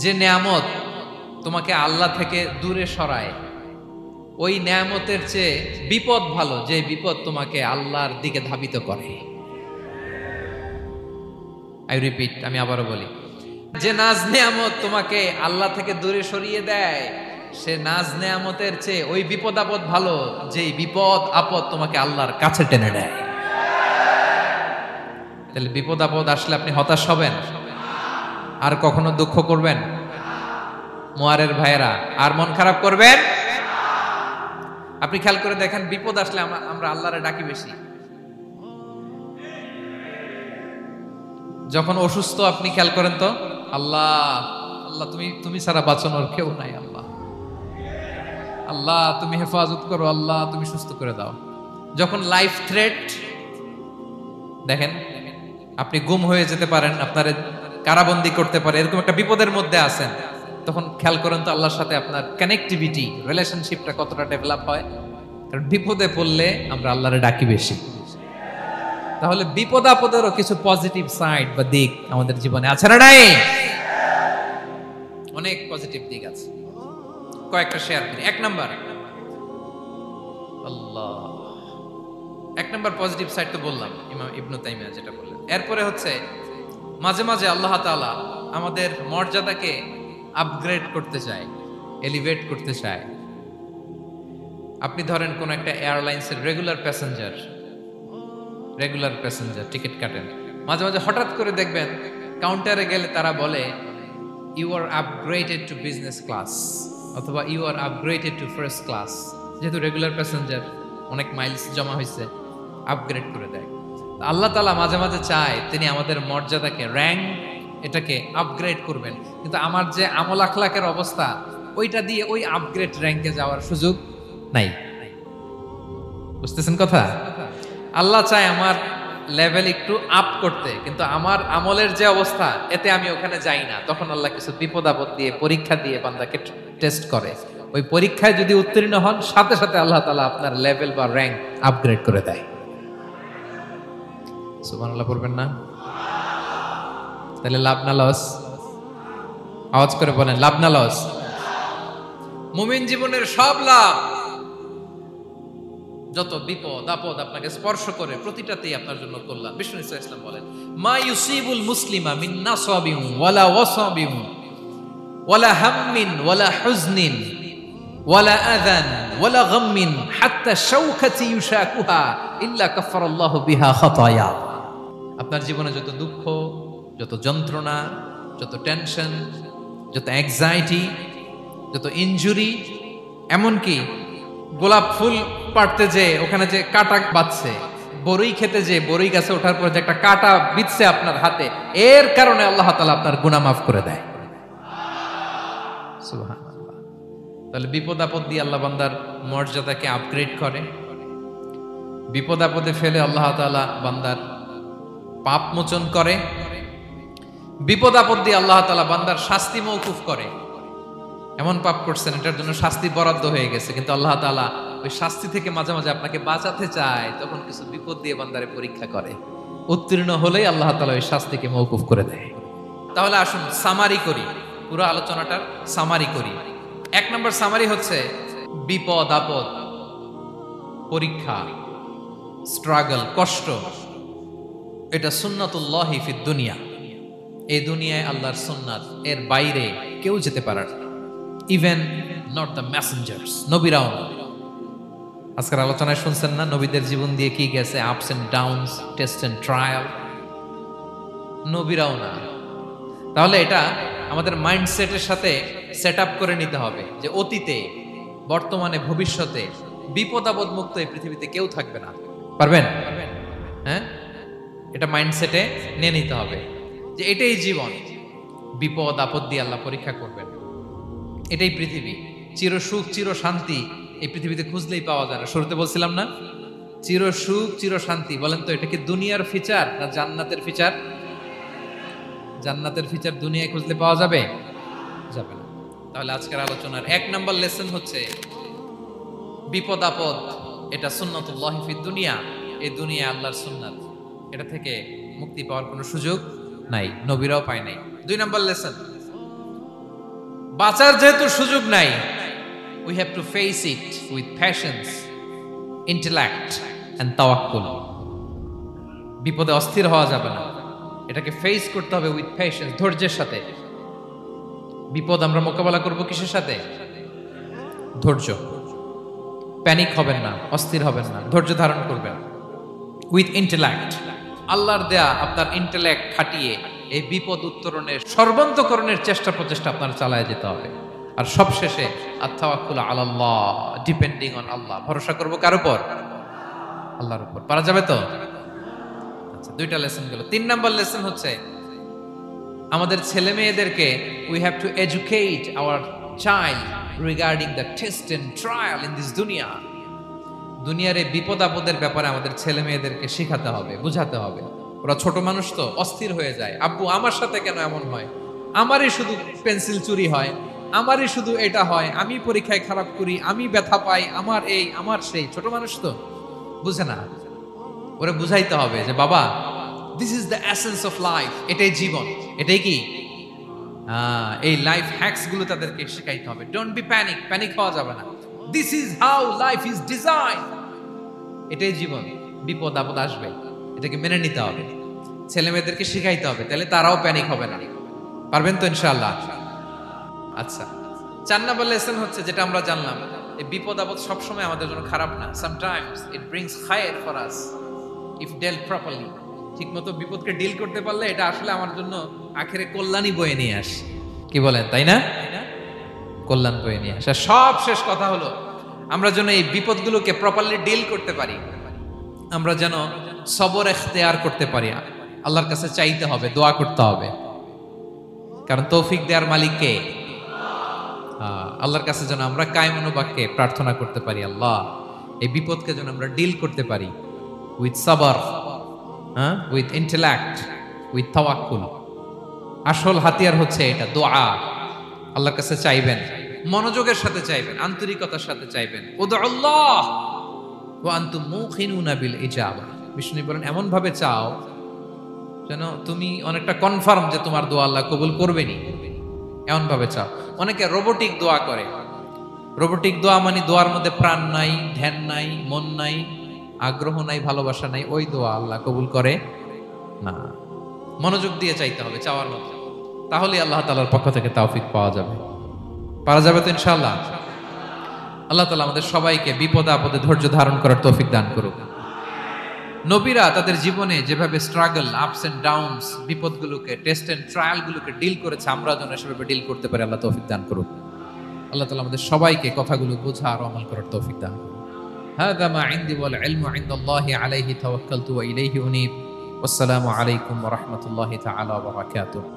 যে নেয়ামত তোমাকে আল্লাহ থেকে দূরে সরায়, ওই নেয়ামতের চেয়ে বিপদ ভালো, যে বিপদ তোমাকে আল্লাহর দিকে ধাবিত করে। আই রিপিট, আমি আবারও বলি, যে নাজ নেয়ামত তোমাকে আল্লাহ থেকে দূরে সরিয়ে দেয়, সে নাজ নেয়ামতের চেয়ে ওই বিপদ আপদ ভালো, যে বিপদ আপদ তোমাকে আল্লাহর কাছে টেনে নেয়। তাহলে বিপদ আপদ আসলে আপনি হতাশ হবেন? আর কখনো দুঃখ করবেন? মুয়ারের ভাইয়েরা, আর মন খারাপ করবেন? আপনি খেয়াল করে দেখেন, বিপদ আসলে আমরা আল্লাহরে ডাকি বেশি। যখন অসুস্থ আপনি খেয়াল করেন তো, আল্লাহ আল্লাহ তুমি ছাড়া বাঁচানোর কেউ নাই, আল্লাহ আল্লাহ তুমি হেফাজত করো, আল্লাহ তুমি সুস্থ করে দাও। যখন লাইফ থ্রেট, দেখেন আপনি গুম হয়ে যেতে পারেন, আপনার কারাবন্দি করতে পারে, এরকম একটা বিপদের মধ্যে আছেন, তখন খেয়াল করেন তো আল্লাহর সাথে আপনার কানেক্টিভিটি, রিলেশনশিপটা কতটা ডেভেলপ হয়। কারণ বিপদে পড়লে আমরা আল্লাহরে ডাকি বেশি। তাহলে বিপদ আপদেরও কিছু পজিটিভ সাইড বা দিক আমাদের জীবনে আছে না নাই? অনেক পজিটিভ দিক আছে, কয়েকটা শেয়ার করি। 1 নাম্বার, আল্লাহ, 1 নাম্বার পজিটিভ সাইড তো বললাম, ইমাম ইবনু তাইমিয়া যেটা বললেন। এরপরে হচ্ছে মাঝে মাঝে আল্লাহ তাআলা আমাদের মর্যাদাকে আপগ্রেড করতে চায়, এলিভেট করতে চায়। আপনি ধরেন কোন একটা এয়ারলাইন্সের রেগুলার প্যাসেঞ্জার টিকিট কাটেন, মাঝে মাঝে হঠাৎ করে দেখবেন কাউন্টারে গেলে তারা বলে, you are upgraded to business class, অথবা you are upgraded to first class. যেহেতু রেগুলার প্যাসেঞ্জার, অনেক মাইলস জমা হয়েছে, আপগ্রেড করে দেয়। আল্লাহ তাআলা মাঝে মাঝে চায় তিনি আমাদের মর্যাদাকে, র্যাঙ্ক, এটাকে আপগ্রেড করবেন। কিন্তু আমার যে আমল আখলাকের অবস্থা, ওইটা দিয়ে ওই আপগ্রেড র্যাঙ্কে যাওয়ার সুযোগ নাই। বুঝতেছেন কথা? আল্লাহ চায় আমার লেভেল একটু আপ করতে, কিন্তু আমার আমলের যে অবস্থা এতে আমি ওখানে যাই না। তখন আল্লাহ কিছু বিপদ আপদ দিয়ে পরীক্ষা দিয়ে বান্দাকে টেস্ট করে। ওই পরীক্ষায় যদি উত্তীর্ণ হন, সাথে সাথে আল্লাহ তাআলা আপনার লেভেল বা র্যাঙ্ক আপগ্রেড করে দেয়। সুবহানাল্লাহ পড়বেন না? তাহলে লাভ না লস? আওয়াজ করে বলেন, লাভ না লস? মুমিন জীবনের সব লাভ। যত বিপদ আপদ আপনাকে স্পর্শ করে প্রতিটাতেই আপনার জন্য কল্যাণ। বিষ্ণু ইসলাম বলেন, মা ইউসিবুল মুসলিমা মিন নাসাবিন ওয়ালা ওয়াসাবিন ওয়ালা হাম্মিন ওয়ালা হুজনিন ওয়ালা আযান ওয়ালা গাম্মিন হাত্তা শাওকাতি ইউশাকুহা ইল্লা কাফফারাল্লাহু বিহা খাতায়া। আপনার জীবনে যত দুঃখ, যত যন্ত্রণা, যত টেনশন, যত অ্যাংজাইটি, যত ইনজুরি, এমনকি গোলাপ ফুল পাড়তে যে ওখানে যে কাঁটা বাঁধছে, বরই খেতে যে বরই গাছে ওঠার পর যে একটা কাঁটা বিঁধছে আপনার হাতে, এর কারণে আল্লাহ তাআলা আপনার গুনাহ মাফ করে দেয়। সুবহানাল্লাহ। তাহলে বিপদ আপদ দিয়ে আল্লাহ বান্দার মর্যাদাকে আপগ্রেড করে। বিপদ আপদে ফেলে আল্লাহ তাআলা বান্দার পাপ মোচন করে। বিপদ আপদ দিয়ে আল্লাহ তাআলা বান্দার শাস্তি মওকুফ করে। এমন পাপ করছেন এটার জন্য শাস্তি বরাদ্দ হয়ে গেছে, কিন্তু আল্লাহ তাআলা ওই শাস্তি থেকে মাঝে মাঝে আপনাকে বাঁচাতে চায়, তখন কিছু বিপদ দিয়ে বান্দারে পরীক্ষা করে। উত্তীর্ণ হলেই আল্লাহ তাআলা ওই শাস্তিকে মওকুফ করে দেয়। তাহলে আসুন সামারি করি, পুরো আলোচনাটার সামারি করি। 1 নম্বর সামারি হচ্ছে বিপদ আপদ, পরীক্ষা, স্ট্রাগল, কষ্ট, এটা সুন্নাতুল্লাহি ফিদ দুনিয়া। এই দুনিয়ায় আল্লাহর সুন্নাত, এর বাইরে কেউ যেতে পারে না, ইভেন নট দ্য মেসেঞ্জার্স, নবীরাও না। আজকের আলোচনায় শুনছেন না নবীদের জীবন দিয়ে কি গেছে, ups and downs, test and trial, নবীরাও না। তাহলে এটা আমাদের মাইন্ডসেটের সাথে সেট আপ করে নিতে হবে যে অতীতে, বর্তমানে, ভবিষ্যতে বিপদ আপদ মুক্ত এই পৃথিবীতে কেউ থাকবে না। পারবেন? হ্যাঁ, এটা মাইন্ডসেটে নিয়ে নিতে হবে যে এটাই জীবন, বিপদ আপদ দিয়ে আল্লাহ পরীক্ষা করবেন। এটাই পৃথিবী। চির সুখ চির শান্তি এই পৃথিবীতে খুঁজলেই পাওয়া যায় না। শুরুতে বলছিলাম না, চির সুখ চির শান্তি। বলেন তো এটা কি দুনিয়ার ফিচার না জান্নাতের ফিচার? জান্নাতের ফিচার দুনিয়ায় খুঁজলে পাওয়া যাবে? যাবে না। তাহলে আজকের আলোচনার 1 নম্বর লেসন হচ্ছে বিপদ আপদ এটা সুন্নাতুল্লাহি ফিদ দুনিয়া। এই দুনিয়া আল্লাহর সুন্নাত, এটা থেকে মুক্তি পাওয়ার কোনো সুযোগ নাই, নবীরাও পায় নাই। 2 নম্বর লেসন, বাঁচার যেহেতু সুযোগ নাই, we have to face it with patience, intellect and tawakkul. বিপদে অস্থির হওয়া যাবে না, এটাকে ফেস করতে হবে উইথ পেশেন্স, ধৈর্যের সাথে। বিপদ আমরা মোকাবেলা করব কিসের সাথে? ধৈর্য। প্যানিক হবেন না, অস্থির হবেন না, ধৈর্য ধারণ করবেন। উইথ ইন্টেলেক্ট, আল্লাহর দেয়া আপনার ইন্টেলেক্ট খাটিয়ে এই বিপদ উত্তরণের সর্বান্তকরণের চেষ্টা প্রচেষ্টা আপনার চালায় যেতে হবে। আর সবশেষে আত-তাওয়াক্কুল আলাল্লাহ, ডিপেন্ডিং অন আল্লাহ, ভরসা করব কার উপর? আল্লাহর উপর। পারা যাবে তো? আচ্ছা, 2টা লেসন গেল। 3 নাম্বার লেসন হচ্ছে আমাদের ছেলে মেয়েদেরকে we have to educate our child regarding the test and trial in this দুনিয়া। দুনিয়ার এই বিপদ আপদের ব্যাপারে আমাদের ছেলে মেয়েদেরকে শেখাতে হবে, বুঝাতে হবে। ওরা ছোট মানুষ তো অস্থির হয়ে যায়, আব্বু আমার সাথে কেন এমন হয়, আমারই শুধু পেন্সিল চুরি হয়, আমারই শুধু এটা হয়, আমি পরীক্ষায় খারাপ করি, আমি ব্যথা পাই, আমার এই আমার সেই। ছোট মানুষ তো বুঝে না। ওরা বুঝাইতে হবে যে বাবা, this is the essence of life, এটাই জীবন। এটাই কি এই লাইফ হ্যাকস গুলো তাদেরকে শেখাইতে হবে। ডোন্ট বি প্যানিক, প্যানিক হওয়া যাবে না। This is how life is design, এটাই জীবন। বিপদ আপদ আসবে, এটাকে মেনে নিতে হবে, ছেলে মেয়েদেরকে শিখাইতে হবে, তাহলে তারাও প্যানিক হবে না। পারবেন তো ইনশাআল্লাহ? আচ্ছা, 4 নম্বর লেসন হচ্ছে যেটা আমরা জানলাম, এই বিপদ আপদ সবসময় আমাদের জন্য খারাপ না। সামটাইমস ইট ব্রিংস খায়ের for us if dealt properly. ঠিকমতো বিপদকে ডিল করতে পারলে এটা আসলে আমার জন্য আখেরে কল্যাণই বয়ে নিয়ে আসে। কি বলেন, তাই না? কল্যাণ বয়ে নিয়ে আসে। সব শেষ কথা হলো আমরা যেন এই বিপদগুলোকে প্রপারলি ডিল করতে পারি, আমরা যেন সবর ইখতিয়ার করতে পারি। আল্লাহর কাছে চাইতে হবে, দোয়া করতে হবে, কারণ তৌফিক দেওয়ার মালিক কে? আল্লাহর কাছে যেন আমরা কায়মনোবাক্যে প্রার্থনা করতে পারি, আল্লাহ এই বিপদকে যেন আমরা ডিল করতে পারি উইথ সাবর, হ্যাঁ, উইথ ইন্টেলেক্ট, উইথ তাওয়াক্কুল। আসল হাতিয়ার হচ্ছে এটা, দোয়া। আল্লাহর কাছে চাইবেন, মনোযোগের সাথে চাইবেন, আন্তরিকতার সাথে চাইবেন। উদউল্লাহ ওয়া আনতুম মুখিনুনা বিল ইজাবা। বিষ্ণু বলেন এমন ভাবে চাও যেন তুমি অনেকটা কনফার্ম যে তোমার দোয়া আল্লাহ কবুল করবেনই, এমন ভাবে চাও। অনেকে রোবোটিক দোয়া করে। রোবোটিক দোয়া মানে দোয়ার মধ্যে প্রাণ নাই, ধ্যান নাই, মন নাই, আগ্রহ নাই, ভালোবাসা নাই। ওই দোয়া আল্লাহ কবুল করে না। মনোযোগ দিয়ে চাইতে হবে চাওয়ার মতো, তাহলে আল্লাহ তাআলার পক্ষ থেকে তৌফিক পাওয়া যাবে। পারা যাবে তো ইনশাআল্লাহ। আল্লাহ তাআলা আমাদের সবাইকে বিপদে আপদে ধৈর্য ধারণ করার তৌফিক দান করুক। নবীরা তাদের জীবনে যেভাবে স্ট্রাগল, আপস এন্ড ডাউনস, বিপদগুলোকে, টেস্ট এন্ড ট্রায়ালগুলোকে ডিল করেছে, আমরা যেন সেভাবে ডিল করতে পারি। আল্লাহ তৌফিক দান করুক। আল্লাহ তাআলা আমাদের সবাইকে কথাগুলো বোঝা আর আমল করার তৌফিক দান করুক। হাযা মা ইনদি ওয়াল ইলমু ইনদাল্লাহি আলাইহি তাওয়াক্কালতু ওয়া ইলাইহি উনীব। ওয়াসসালামু আলাইকুম ওয়া রাহমাতুল্লাহি তাআলা ওয়া বারাকাতুহু।